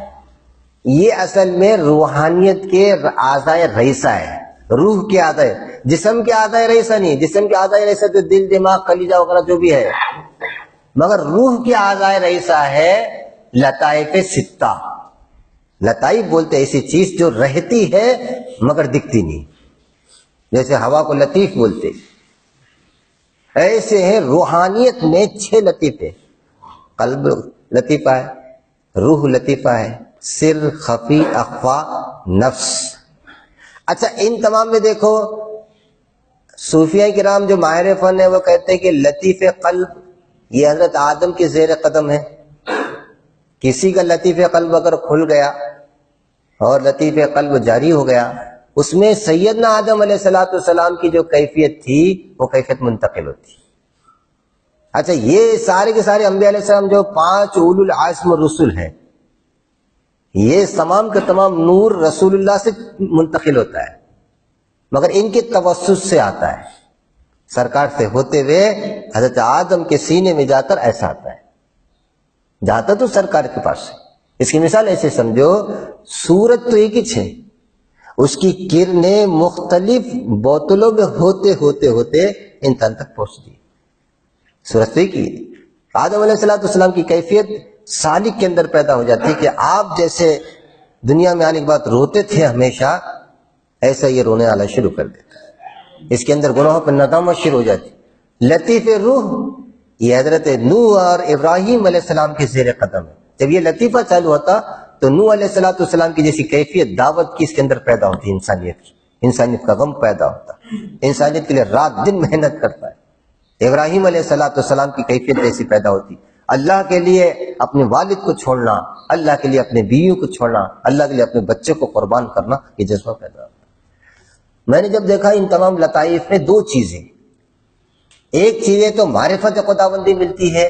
یہ اصل میں روحانیت کے اعضائے رئیسہ ہے، روح کے اعضائے، جسم کے اعضائے رئیسہ نہیں، جسم کے اعضائے رئیسہ تو دل دماغ کلیجہ وغیرہ جو بھی ہے، مگر روح کے اعضائے رئیسہ ہے لطائف ستہ۔ لطائف بولتے ایسی چیز جو رہتی ہے مگر دکھتی نہیں، جیسے ہوا کو لطیف بولتے، ایسے ہیں روحانیت میں 6 لطیفے۔ قلب لطیفہ ہے، روح لطیفہ ہے، سر، خفی، اخفا، نفس۔ اچھا ان تمام میں دیکھو صوفیہ کرام جو ماہر فن ہے وہ کہتے ہیں کہ لطیف قلب یہ حضرت آدم کے زیر قدم ہے۔ کسی کا لطیف قلب اگر کھل گیا اور لطیف قلب جاری ہو گیا، اس میں سیدنا آدم علیہ السلام کی جو کیفیت تھی وہ کیفیت منتقل ہوتی۔ اچھا یہ سارے کے سارے انبیاء علیہ السلام جو 5 اولو العزم رسل ہیں، یہ تمام کا تمام نور رسول اللہ سے منتقل ہوتا ہے، مگر ان کے توسط سے آتا ہے، سرکار سے ہوتے ہوئے حضرت آدم کے سینے میں جا کر ایسا آتا ہے، جاتا تو سرکار کے پاس ہے۔ اس کی مثال ایسے سمجھو، سورج تو ایک ہی ہے، اس کی کرنیں مختلف بوتلوں میں ہوتے ہوتے ہوتے انسان تک پہنچتی ہے۔ سورج تو ایک ہی ہے۔ آدم علیہ السلام کی کیفیت سالک کے اندر پیدا ہو جاتی ہے کہ آپ جیسے دنیا میں آنے کے بعد روتے تھے ہمیشہ، ایسا یہ رونے والا شروع کر دیتا ہے، اس کے اندر گناہوں پر ندامت شروع ہو جاتی۔ لطیف روح یہ حضرت نوح اور ابراہیم علیہ السلام کے زیر قدم ہے۔ جب یہ لطیفہ چالو ہوتا تو نوح علیہ السلام کی جیسی کیفیت دعوت کی اس کے اندر پیدا ہوتی، انسانیت کا غم پیدا ہوتا، انسانیت کے لیے رات دن محنت کرتا ہے۔ ابراہیم علیہ السلام کی کیفیت ایسی پیدا ہوتی، اللہ کے لیے اپنے والد کو چھوڑنا، اللہ کے لیے اپنے بیویوں کو چھوڑنا، اللہ کے لیے اپنے بچے کو قربان کرنا، یہ جذبہ پیدا ہوتا۔ میں نے جب دیکھا ان تمام لطائف میں 2 چیزیں، ایک چیزیں تو معرفت خداوندی ملتی ہے،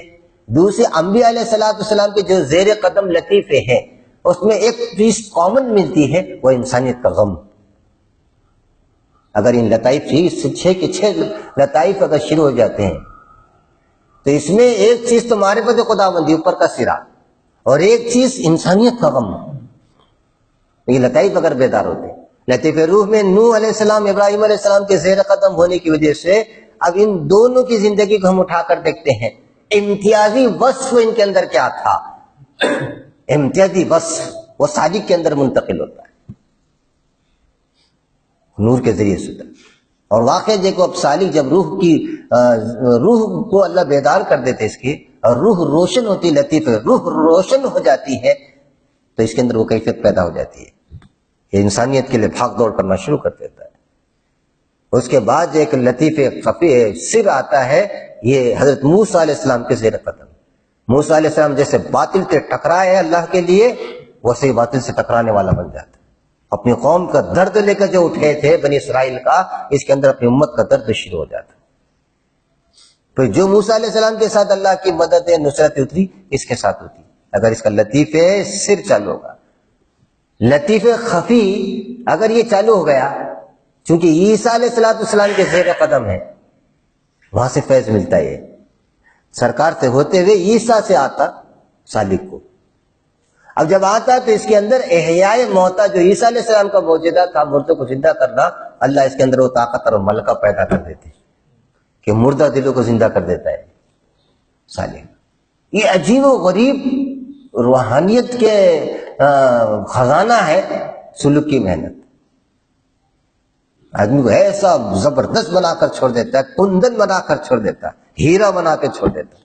دوسری انبیاء علیہ السلام کے جو زیر قدم لطیفے ہیں اس میں ایک چیز کامن ملتی ہے، وہ انسانیت کا غم۔ اگر ان لطائف 6 کے 6 لطائف اگر شروع ہو جاتے ہیں تو اس میں ایک چیز تو معرفت خداوندی اوپر کا سرا، اور ایک چیز انسانیت کا غم۔ یہ لطائف اگر بیدار ہوتے، لطیف روح میں نوح علیہ السلام، ابراہیم علیہ السلام کے زیر قدم ہونے کی وجہ سے اب ان دونوں کی زندگی کو ہم اٹھا کر دیکھتے ہیں، امتیازی وصف ان کے اندر کیا تھا؟ امتیازی وصف وہ سالک کے اندر منتقل ہوتا ہے نور کے ذریعے سے۔ اور واقعہ دیکھو اب سالک جب روح کو اللہ بیدار کر دیتے اس کی، اور روح روشن ہوتی، لطیف روح روشن ہو جاتی ہے، تو اس کے اندر وہ کیفیت پیدا ہو جاتی ہے، یہ انسانیت کے لیے بھاگ دوڑ کرنا شروع کر دیتا ہے۔ اس کے بعد جو ایک لطیف خفی سر آتا ہے، یہ حضرت موسیٰ علیہ السلام کے زیر قدم۔ موسیٰ علیہ السلام جیسے باطل سے ٹکرائے اللہ کے لیے، ویسے ہی باطل سے ٹکرانے والا بن جاتا ہے۔ اپنی قوم کا درد لے کر جو اٹھے تھے بنی اسرائیل کا، اس کے اندر اپنی امت کا درد شروع ہو جاتا ہے۔ پھر جو موسیٰ علیہ السلام کے ساتھ اللہ کی مدد نصرت اتری، اس کے ساتھ ہوتی اگر اس کا لطیف سر چالو ہوگا۔ لطیف خفی اگر یہ چالو ہو گیا چونکہ عیسیٰ علیہ السلام کے زیر قدم ہے، وہاں سے فیض ملتا ہے، سرکار سے ہوتے ہوئے عیسیٰ سے آتا سالک کو۔ اب جب آتا تو اس کے اندر احیاء موتا، جو عیسیٰ علیہ السلام کا موجودہ تھا مردوں کو زندہ کرنا، اللہ اس کے اندر وہ طاقت اور ملکہ پیدا کر دیتے کہ مردہ دلوں کو زندہ کر دیتا ہے سالک۔ یہ عجیب و غریب روحانیت کے خزانہ ہے سلوک کی محنت۔ آدمی کو ایسا زبردست بنا کر چھوڑ دیتا ہے، کندن بنا کر چھوڑ دیتا ہے، ہیرا بنا کے چھوڑ دیتا ہے،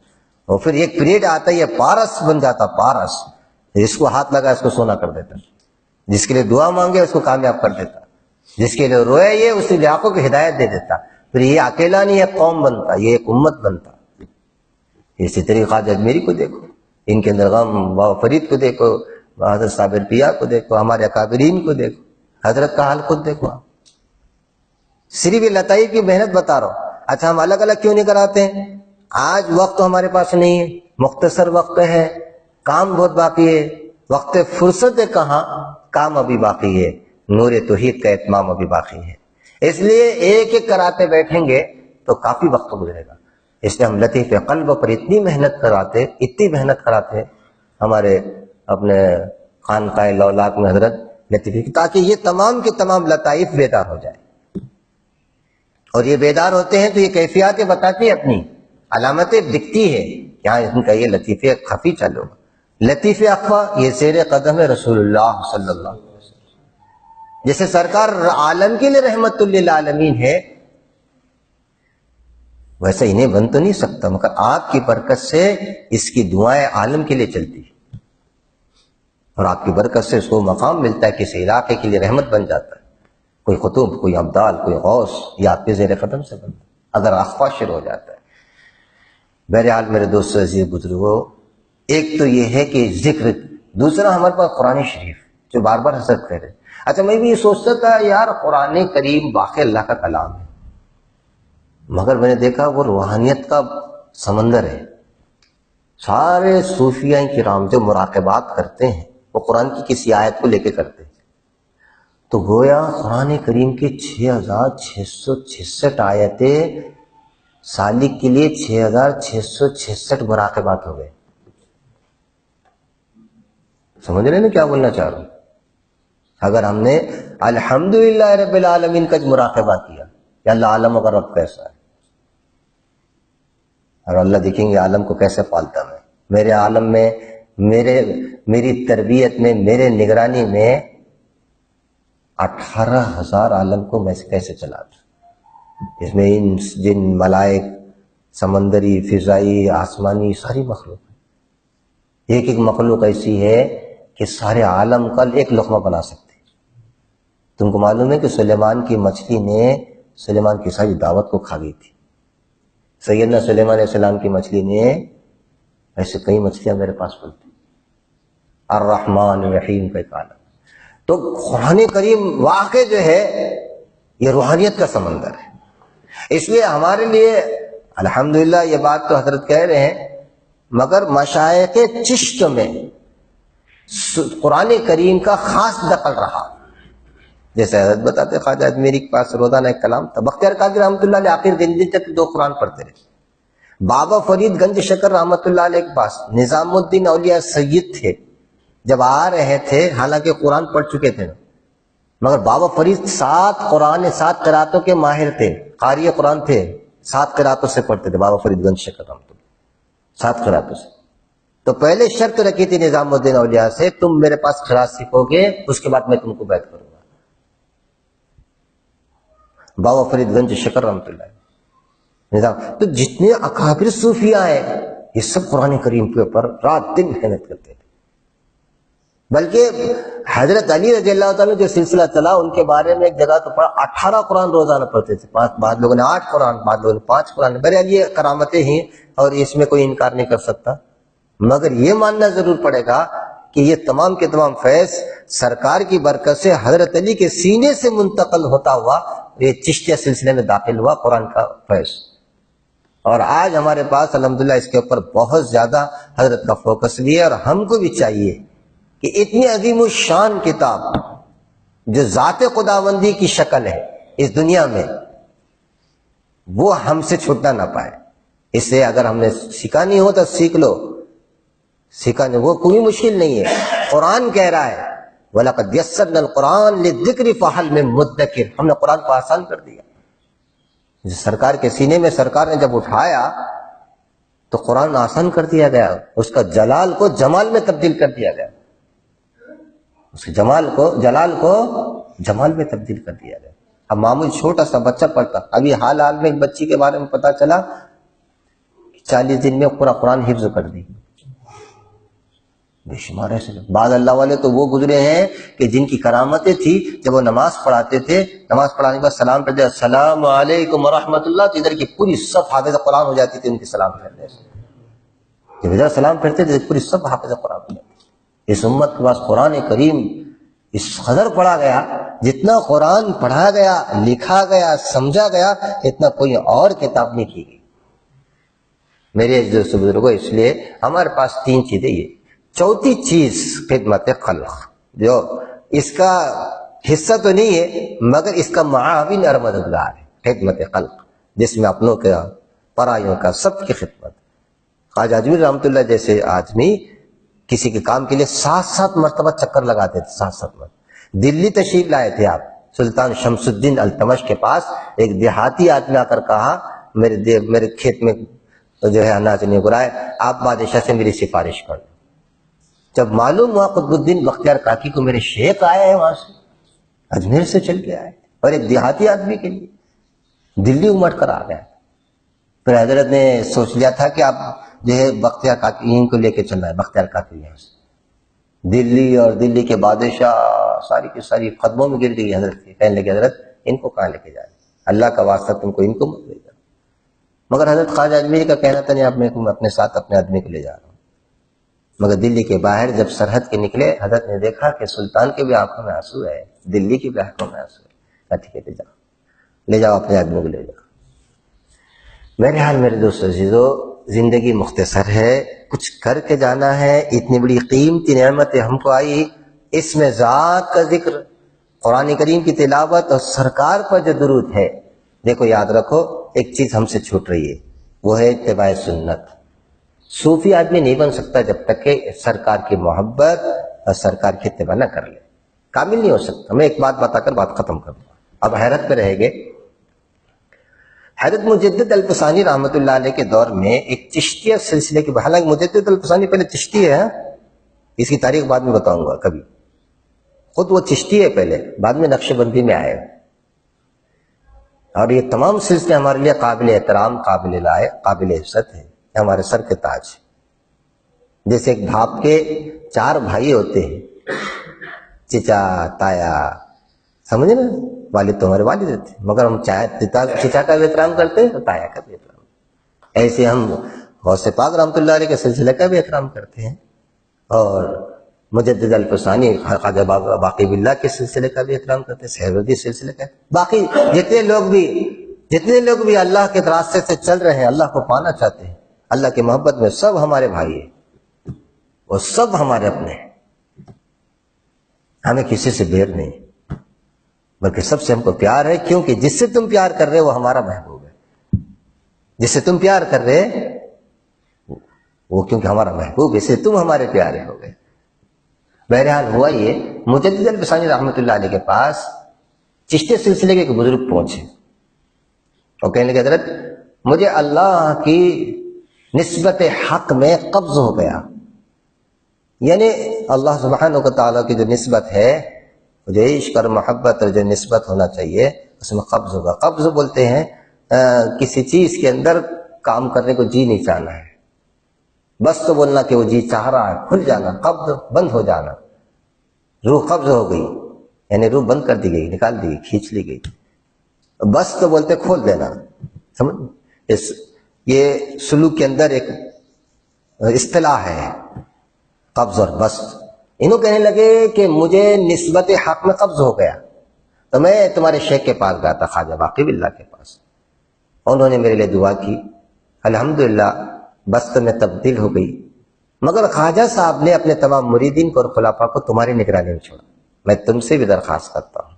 اور پھر ایک پیریڈ آتا ہے یہ پارس بن جاتا، پارس، جس کو ہاتھ لگا اس کو سونا کر دیتا، جس کے لیے دعا مانگے اس کو کامیاب کر دیتا، جس کے لیے روئے یہ اس علاقوں کی ہدایت دے دیتا۔ پھر یہ اکیلا نہیں، ایک قوم بنتا، یہ ایک امت بنتا۔ اسی طریقہ اجمیری کو دیکھو، ان کے اندر غم بابا فرید کو دیکھو، حضرت صابر پیا کو دیکھو، ہمارے اکابرین کو دیکھو، حضرت کا حال خود دیکھو۔ آپ صرف یہ لطائف کی محنت بتا رہا ہوں۔ اچھا ہم الگ الگ کیوں نہیں کراتے ہیں؟ آج وقت تو ہمارے پاس نہیں ہے، مختصر وقت ہے، کام بہت باقی ہے، وقت فرصت ہے کہاں، کام ابھی باقی ہے، نور توحید کا اتمام ابھی باقی ہے، اس لیے ایک ایک کراتے بیٹھیں گے تو کافی وقت گزرے گا۔ اس لیے ہم لطیف قلب پر اتنی محنت کراتے ہمارے اپنے خانقاہ لولاک میں حضرت لطیف، تاکہ یہ تمام کے تمام لطائف بیدار ہو جائے، اور یہ بیدار ہوتے ہیں تو یہ کیفیات بتاتی ہیں، اپنی علامتیں دکھتی ہے، یہاں ان کا یہ لطیفہ خفی چالو، لطیف اخفا، یہ زیر قدم ہے رسول اللہ صلی اللہ علیہ وسلم۔ جیسے سرکار عالم کے لیے رحمت للعالمین ہے، ویسے انہیں بن تو نہیں سکتا، مگر آپ کی برکت سے اس کی دعائیں عالم کے لیے چلتی، اور آپ کی برکت سے اس کو مقام ملتا ہے، کسی علاقے کے لیے رحمت بن جاتا ہے، کوئی خطوب، کوئی ابدال، کوئی غوث، یہ آپ کے زیر قدم سے بنتا ہے اگر اخفا شروع ہو جاتا ہے۔ بہرحال میرے دوست عزیز بزرگوں، ایک تو یہ ہے کہ ذکر، دوسرا ہمارے پاس قرآن شریف جو بار بار حضرت کہہ رہے۔ اچھا میں بھی یہ سوچتا تھا یار قرآن کریم واقعی اللہ کا کلام ہے، مگر میں نے دیکھا وہ روحانیت کا سمندر ہے۔ سارے صوفیاء کرام جو مراقبات کرتے ہیں وہ قرآن کی کسی آیت کو لے کے کرتے ہیں، تو گویا قرآن کریم کی 6666 آیتیں، سالک کے لیے 6666 مراقبات ہو گئے۔ سمجھ رہے ہیں نا کیا بولنا چاہ رہا ہوں؟ اگر ہم نے الحمدللہ رب العالمین کا مراقبہ کیا کہ اللہ عالم کا رب کیسا ہے، اور اللہ دیکھیں گے عالم کو کیسے پالتا میں، میرے عالم میں، میری تربیت میں، میرے نگرانی میں 18,000 عالم کو میں کیسے چلاتا، اس میں انس، جن، ملائک، سمندری، فضائی، آسمانی، ساری مخلوق، ایک ایک مخلوق ایسی ہے کہ سارے عالم کا ایک لقمہ بنا سکتے۔ تم کو معلوم ہے کہ سلیمان کی مچھلی نے سلیمان کی ساری دعوت کو کھا گئی تھی۔ سیدنا سلیمان علیہ السلام کی مچھلی نے، ایسے کئی مچھلیاں میرے پاس پلتی، الرحمن الرحیم کا ایک عالم۔ تو قرآن کریم واقع جو ہے یہ روحانیت کا سمندر ہے، اس لیے ہمارے لیے الحمدللہ یہ بات تو حضرت کہہ رہے ہیں، مگر مشائخ چشت میں قرآن کریم کا خاص دخل رہا۔ جیسے حضرت بتاتے خواجہ اجمیری کے پاس روزانہ ایک کلام تھا، بختیار قادری رحمۃ اللہ علیہ آخر زندگی تک 2 قرآن پڑھتے رہے۔ بابا فرید گنج شکر رحمۃ اللہ علیہ کے پاس نظام الدین اولیاء سید تھے، جب آ رہے تھے حالانکہ قرآن پڑھ چکے تھے، مگر بابا فرید 7 قراتوں کے ماہر تھے، قاری قرآن تھے، 7 قراتوں سے پڑھتے تھے بابا فرید گنج شکر رحمۃ اللہ، 7 قراتوں سے۔ تو پہلے شرط رکھی تھی نظام الدین اولیاء سے، تم میرے پاس قرات سیکھو گے اس کے بعد میں تم کو بیعت کروں گا۔ بابا فرید گنج شکر رحمۃ اللہ نظام، تو جتنے اکابر صوفیاء ہیں یہ سب قرآن کریم کے اوپر رات دن محنت کرتے تھے۔ بلکہ حضرت علی رضی اللہ تعالیٰ جو سلسلہ چلا ان کے بارے میں ایک جگہ تو پڑھا 18 قرآن روزانہ پڑھتے تھے، بعض لوگوں نے 8 قرآن، بعض لوگوں نے 5 قرآن۔ بہرحال یہ کرامتیں ہیں اور اس میں کوئی انکار نہیں کر سکتا، مگر یہ ماننا ضرور پڑے گا کہ یہ تمام کے تمام فیض سرکار کی برکت سے حضرت علی کے سینے سے منتقل ہوتا ہوا یہ چشتیہ سلسلے میں داخل ہوا قرآن کا فیض، اور آج ہمارے پاس الحمدللہ اس کے اوپر بہت زیادہ حضرت کا فوکس بھی ہے، اور ہم کو بھی چاہیے کہ اتنی عظیم الشان کتاب جو ذات خداوندی کی شکل ہے، اس دنیا میں وہ ہم سے چھوٹنا نہ پائے. اس سے اگر ہم نے سیکھا نہیں ہو تو سیکھ لو, سیکھا نہیں وہ کوئی مشکل نہیں ہے. قرآن کہہ رہا ہے وَلَقَدْ يَسَّرْنَا الْقُرْآنَ لِلذِّكْرِ فَهَلْ مِن مُدَّكِرٍ, ہم نے قرآن کو آسان کر دیا. سرکار کے سینے میں سرکار نے جب اٹھایا تو قرآن آسان کر دیا گیا, اس کا جلال کو جمال میں تبدیل کر دیا گیا, اس کے جلال کو جمال میں تبدیل کر دیا گیا. اب معمول چھوٹا سا بچہ پڑھتا, ابھی حال میں ایک بچی کے بارے میں پتا چلا 40 دن میں پورا قرآن حفظ کر دی. بے شمار ایسے بعض اللہ والے تو وہ گزرے ہیں کہ جن کی کرامتیں تھی, جب وہ نماز پڑھاتے تھے, نماز پڑھانے کے بعد سلام پڑھتے السلام علیکم ورحمۃ اللہ, تو ادھر کی پوری صف حافظ قرآن ہو جاتی تھی ان کے سلام پھیرنے سے. جب ادھر سلام پھیرتے تھے پوری صف حافظ قرآن ہو جاتی. اس امت کے پاس قرآن کریم اس قدر پڑھا گیا, جتنا قرآن پڑھا گیا, لکھا گیا, سمجھا گیا, اتنا کوئی اور کتاب نہیں کی گئی. میرے دوست بزرگوں, اس لیے ہمارے پاس 3 چیزیں یہ. چوتھی چیز خدمت خلق, جو اس کا حصہ تو نہیں ہے مگر اس کا معاون اور مددگار ہے. خدمت خلق جس میں اپنوں کا, پرایوں کا, سب کی خدمت. خواجہ اجمیر رحمۃ اللہ جیسے آدمی کسی کے کام کے لیے 7 مرتبہ چکر لگاتے تھے. 7 مرتبہ دلی تشریف لائے تھے آپ, سلطان شمس الدین التمش کے پاس ایک دیہاتی آدمی آ کر کہا میرے کھیت میں جو ہے اناج نہیں اگا ہے, آپ بادشاہ سے میری سفارش کر دو. جب معلوم ہوا قطب الدین بختیار کاکی کو میرے شیخ آئے ہیں وہاں سے, اجمیر سے چل کے آئے, اور ایک دیہاتی آدمی کے لیے دلی امٹ کر آ گیا. پھر حضرت نے سوچ لیا تھا کہ آپ جو ہے بختیار کاکی کو لے کے چلنا ہے. بختیار کاکی یہاں سے دلی, اور دلی کے بادشاہ ساری کی ساری قدموں میں گر گئی حضرت کے. کہنے لگے حضرت ان کو کہاں لے کے جائیں, اللہ کا واسطہ تم کو ان کو مت لے جاؤ. مگر حضرت خواجہ اجمیری کا کہنا تھا نہیں, آپ میں اپنے ساتھ اپنے آدمی کو لے جا رہا ہوں. مگر دلی کے باہر جب سرحد کے نکلے, حضرت نے دیکھا کہ سلطان کے بھی آنکھوں میں آنسو ہے, دلی کی بھی آنکھوں میں آنسو ہے. ٹھیک ہے لے جاؤ اپنے آدمی کو لے جاؤ. میرے حال میرے دوست عزیزو, زندگی مختصر ہے, کچھ کر کے جانا ہے. اتنی بڑی قیمتی نعمت ہم کو آئی, اس میں ذات کا ذکر, قرآن کریم کی تلاوت اور سرکار پر جو درود ہے. دیکھو یاد رکھو ایک چیز ہم سے چھوٹ رہی ہے, وہ ہے اتباع سنت. صوفی آدمی نہیں بن سکتا جب تک کہ سرکار کی محبت اور سرکار کی اتباع نہ کر لے, کامل نہیں ہو سکتا. میں ایک بات بتا کر بات ختم کر دوں. اب حیرت پہ رہے گے. حضرت مجدد الفسانی رحمۃ اللہ علیہ کے دور میں ایک چشتیہ سلسلے کی, حالانکہ مجدد الفسانی پہلے چشتی ہے, اس کی تاریخ بعد میں بتاؤں گا کبھی. خود وہ چشتی ہے پہلے, بعد میں نقش بندی میں آئے. اور یہ تمام سلسلے ہمارے لیے قابل احترام, قابل لائق, قابل عزت ہے, ہمارے سر کے تاج. جیسے ایک بھاپ کے 4 بھائی ہوتے ہیں, چچا, تایا, سمجھے نا, والد تو ہمارے والد ہوتے ہیں, مگر ہم چچا کا بھی احترام کرتے ہیں تو تایا کا بھی احترام. ایسے ہم غوث پاک رحمۃ اللہ علیہ کے سلسلے کا بھی احترام کرتے ہیں, اور مجدد الفسانی خواجہ باقی باللہ کے سلسلے کا بھی احترام کرتے ہیں, سہروردی سلسلے کا. باقی جتنے لوگ بھی اللہ کے راستے سے چل رہے ہیں, اللہ کو پانا چاہتے ہیں, اللہ کی محبت میں, سب ہمارے بھائی ہیں, وہ سب ہمارے اپنے ہیں. ہمیں کسی سے بیر نہیں, بلکہ سب سے ہم کو پیار ہے, کیونکہ جس سے تم پیار کر رہے وہ ہمارا محبوب ہے. جس سے تم پیار کر رہے وہ کیونکہ ہمارا محبوب ہے, اس سے تم ہمارے پیارے ہو گئے. بہرحال ہوا یہ, مجدد الفسانی رحمۃ اللہ علیہ کے پاس چشتی سلسلے کے ایک بزرگ پہنچے اور کہنے لگے حضرت مجھے اللہ کی نسبت حق میں قبض ہو گیا. یعنی اللہ سبحانہ و تعالیٰ کی جو نسبت ہے, جو عشق اور محبت اور جو نسبت ہونا چاہیے, اس میں قبض ہوگا. قبض بولتے ہیں کسی چیز کے اندر کام کرنے کو جی نہیں چاہنا ہے, بس تو بولنا کہ وہ جی چاہ رہا ہے, کھل جانا, قبض بند ہو جانا. روح قبض ہو گئی, یعنی روح بند کر دی گئی, نکال دی گئی, کھینچ لی گئی. بس تو بولتے کھول دینا. سمجھ, یہ سلوک کے اندر ایک اصطلاح ہے, قبض اور بسط. انہوں کہنے لگے کہ مجھے نسبت حق میں قبض ہو گیا, تو میں تمہارے شیخ کے پاس گیا تھا, خواجہ باقی باللہ کے پاس. انہوں نے میرے لیے دعا کی, الحمدللہ بسط میں تبدیل ہو گئی. مگر خواجہ صاحب نے اپنے تمام مریدین کو اور خلفاء کو تمہاری نگرانی میں چھوڑا. میں تم سے بھی درخواست کرتا ہوں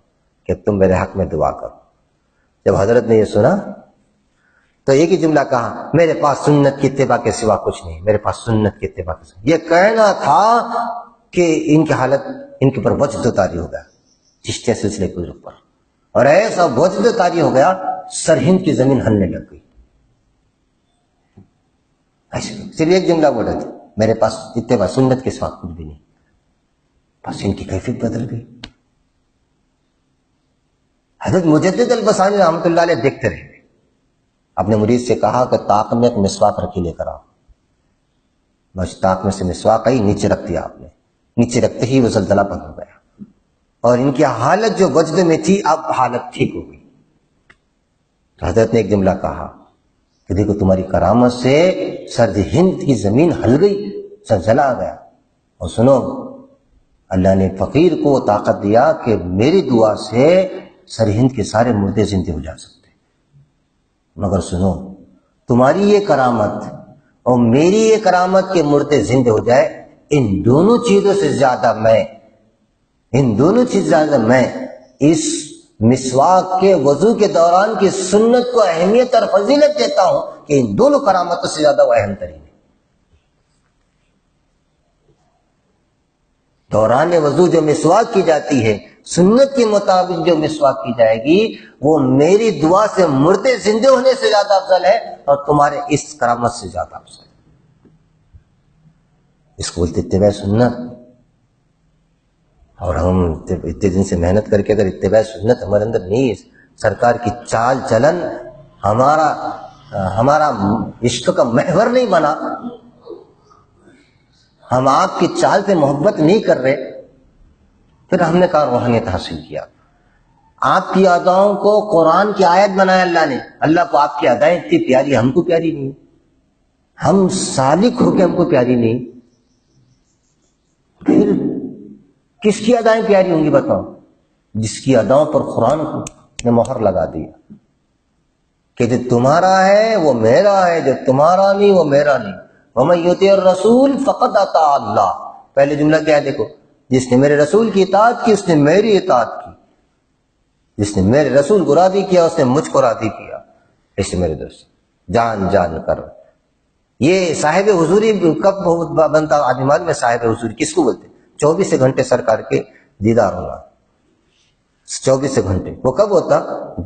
کہ تم میرے حق میں دعا کرو. جب حضرت نے یہ سنا تو ایک ہی جملہ کہا، میرے پاس سنت کی اتباع کے سوا کچھ نہیں، میرے پاس سنت کی اتباع کے سوا۔ یہ کہنا تھا کہ ان کی حالت، ان کے اوپر وجد طاری ہو گیا چشتیہ سلسلے کے اوپر، اور ایسا وجد طاری ہو گیا سرہند کی زمین ہلنے لگ گئی۔ ایسے صرف ایک جملہ بولا تھا، میرے پاس اتباع سنت کے سوا کچھ بھی نہیں، بس ان کی کیفیت بدل گئی۔ حضرت مجدد البصانی رحمۃ اللہ علیہ دیکھتے رہے، اپنے مرید سے کہا کہ طاق میں ایک مسواک رکھی لے کر آؤ۔ بس طاق میں سے مسواک آئی، نیچے رکھ دیا آپ نے، نیچے رکھتے ہی وہ زلزلہ بند ہو گیا، اور ان کی حالت جو وجد میں تھی اب حالت ٹھیک ہو گئی۔ تو حضرت نے ایک جملہ کہا کہ دیکھو تمہاری کرامت سے سرد ہند کی زمین ہل گئی، زلزلہ آ گیا، اور سنو اللہ نے فقیر کو طاقت دیا کہ میری دعا سے سر ہند کے سارے مردے زندے ہو جا سکتے، مگر سنو تمہاری یہ کرامت اور میری یہ کرامت کے مردے زندے ہو جائے، ان دونوں چیزوں سے زیادہ میں اس مسواک کے وضو کے دوران کی سنت کو اہمیت اور فضیلت دیتا ہوں کہ ان دونوں کرامتوں سے زیادہ وہ اہم ترین ہے۔ دوران وضو جو مسواک کی جاتی ہے، سنت کے مطابق جو مسواک کی جائے گی، وہ میری دعا سے مردے زندے ہونے سے زیادہ افضل ہے اور تمہارے اس کرامت سے زیادہ افضل ہے۔ اس کو بولتے اتباع سنت۔ اور ہم اتنے دن سے محنت کر کے اگر اتباع سنت ہمارے اندر نہیں ہے، سرکار کی چال چلن ہمارا عشق کا محور نہیں بنا، ہم آپ کی چال سے محبت نہیں کر رہے، پھر ہم نے کہا روحانیت حاصل کیا۔ آپ کی اداؤں کو قرآن کی آیت بنایا اللہ نے، اللہ کو آپ کی ادائیں اتنی پیاری، ہم کو پیاری نہیں، ہم سالک ہو کے ہم کو پیاری نہیں، پھر کس کی ادائیں پیاری ہوں گی بتاؤ؟ جس کی اداؤں پر قرآن نے مہر لگا دیا کہ جو تمہارا ہے وہ میرا ہے، جو تمہارا نہیں وہ میرا نہیں۔ وَمَن يُطِعِ الرَّسُولَ فَقَدْ أَطَاعَ اللَّهَ۔ پہلے جملہ کیا ہے دیکھو، جس نے میرے رسول کی اطاعت کی اس نے میری اطاعت کی، جس نے میرے رسول کو راضی کیا اس نے مجھ کو راضی کیا۔ اس میرے دوست جان کر یہ صاحب حضوری کب بنتا آدمی معلوم ہے؟ صاحب حضوری کس کو بولتے؟ 24 گھنٹے سرکار کے دیدار ہونا، 24 گھنٹے۔ وہ کب ہوتا؟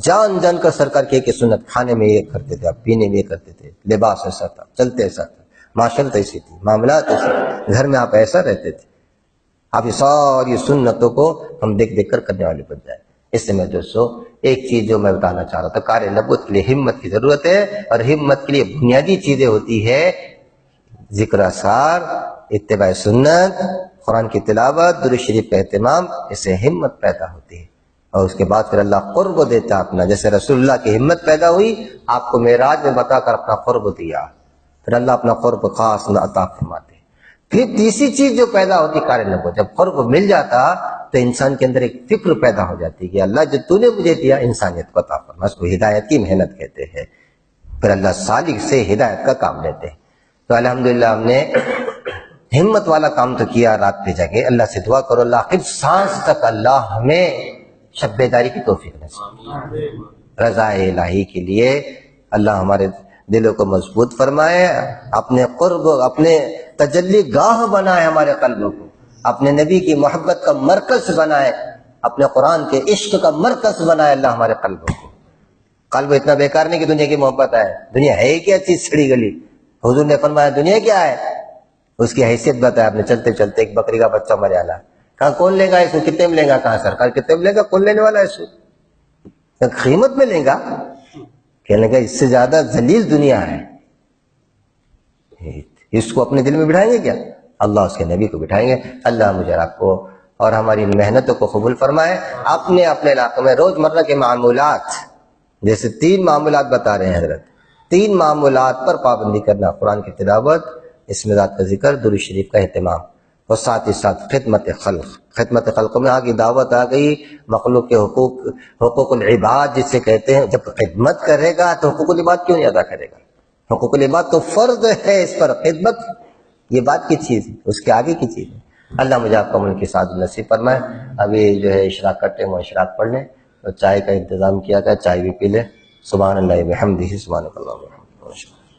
جان کر سرکار کے سنت، کھانے میں یہ کرتے تھے، پینے میں یہ کرتے تھے، لباس ایسا تھا، چلتے ایسا تھا، معاشرت ایسی تھی، معاملات ایسے تھے، گھر میں آپ ایسا رہتے تھے۔ آپ یہ ساری سنتوں کو ہم دیکھ کر کرنے والے بن جائیں۔ اس سے میں دوستو ایک چیز جو میں بتانا چاہ رہا تھا، کار نبوت کے لیے ہمت کی ضرورت ہے، اور ہمت کے لیے بنیادی چیزیں ہوتی ہے ذکر اذکار، اتباع سنت، قرآن کی تلاوت، درود شریف کا اہتمام، اس سے ہمت پیدا ہوتی ہے، اور اس کے بعد پھر اللہ قرب دیتا اپنا، جیسے رسول اللہ کی ہمت پیدا ہوئی، آپ کو معراج میں بتا کر اپنا قرب دیا، پھر اللہ اپنا قرب خاص عطا فرماتے۔ پھر تیسری چیز جو پیدا ہوتی کار نبوت، جب قرب مل جاتا تو انسان کے اندر ایک فکر پیدا ہو جاتی کہ اللہ جو تو نے مجھے دیا انسانیت کو عطا فرما، اس کو ہدایت کی محنت کہتے ہیں۔ پھر اللہ سالک سے ہدایت کا کام لیتے ہیں۔ تو الحمدللہ ہم نے ہمت والا کام تو کیا، رات پہ جاگے، اللہ سے دعا کرو اللہ آخر سانس تک اللہ ہمیں شب بیداری کی توفیق نصیب، رضا الہی کے لیے اللہ ہمارے دلوں کو مضبوط فرمائے، اپنے قرب، اپنے تجلی گاہ بنائے ہمارے قلبوں کو، اپنے نبی کی محبت کا مرکز بنائے، اپنے قرآن کے عشق کا مرکز بنائے اللہ ہمارے قلبوں کو۔ قلب اتنا بیکار نہیں کہ دنیا کی محبت ہے، دنیا ہے کیا چیز سڑی گلی؟ حضور نے فرمایا دنیا کیا ہے، اس کی حیثیت بتایا آپ نے، چلتے چلتے ایک بکری کا بچہ مر جانا، کہاں کون لے گا اس کو، کتنے میں لے گا، کہاں سرکار کتنے میں لے گا، کون لینے والا ہے اس کو، قیمت میں لے گا، کہنے لگا اس سے زیادہ ذلیل دنیا ہے، اس کو اپنے دل میں بٹھائیں گے کیا؟ اللہ اس کے نبی کو بٹھائیں گے۔ اللہ مجھے آپ کو اور ہماری محنتوں کو قبول فرمائے۔ اپنے علاقے میں روز مرہ کے معمولات، جیسے 3 معمولات بتا رہے ہیں حضرت، 3 معمولات پر پابندی کرنا، قرآن کی تلاوت، اسم ذات کا ذکر، درود شریف کا اہتمام، اور ساتھ ہی ساتھ خدمت خلق میں آگے دعوت آ گئی، مخلوق کے حقوق العباد جسے کہتے ہیں، جب خدمت کرے گا تو حقوق العباد کیوں نہیں ادا کرے گا؟ حقوق العباد تو فرض ہے، اس پر خدمت یہ بات کی چیز ہے، اس کے آگے کی چیز ہے۔ اللہ مجھے آپ کو عمل کی سعادت نصیب فرمائے۔ ابھی جو ہے اشراق کا ٹائم، وہ اشراق پڑھ لیں۔ اور چائے کا انتظام کیا گیا، چائے بھی پی لے۔ سبحان اللہ بحمدہ، سبحان اللہ۔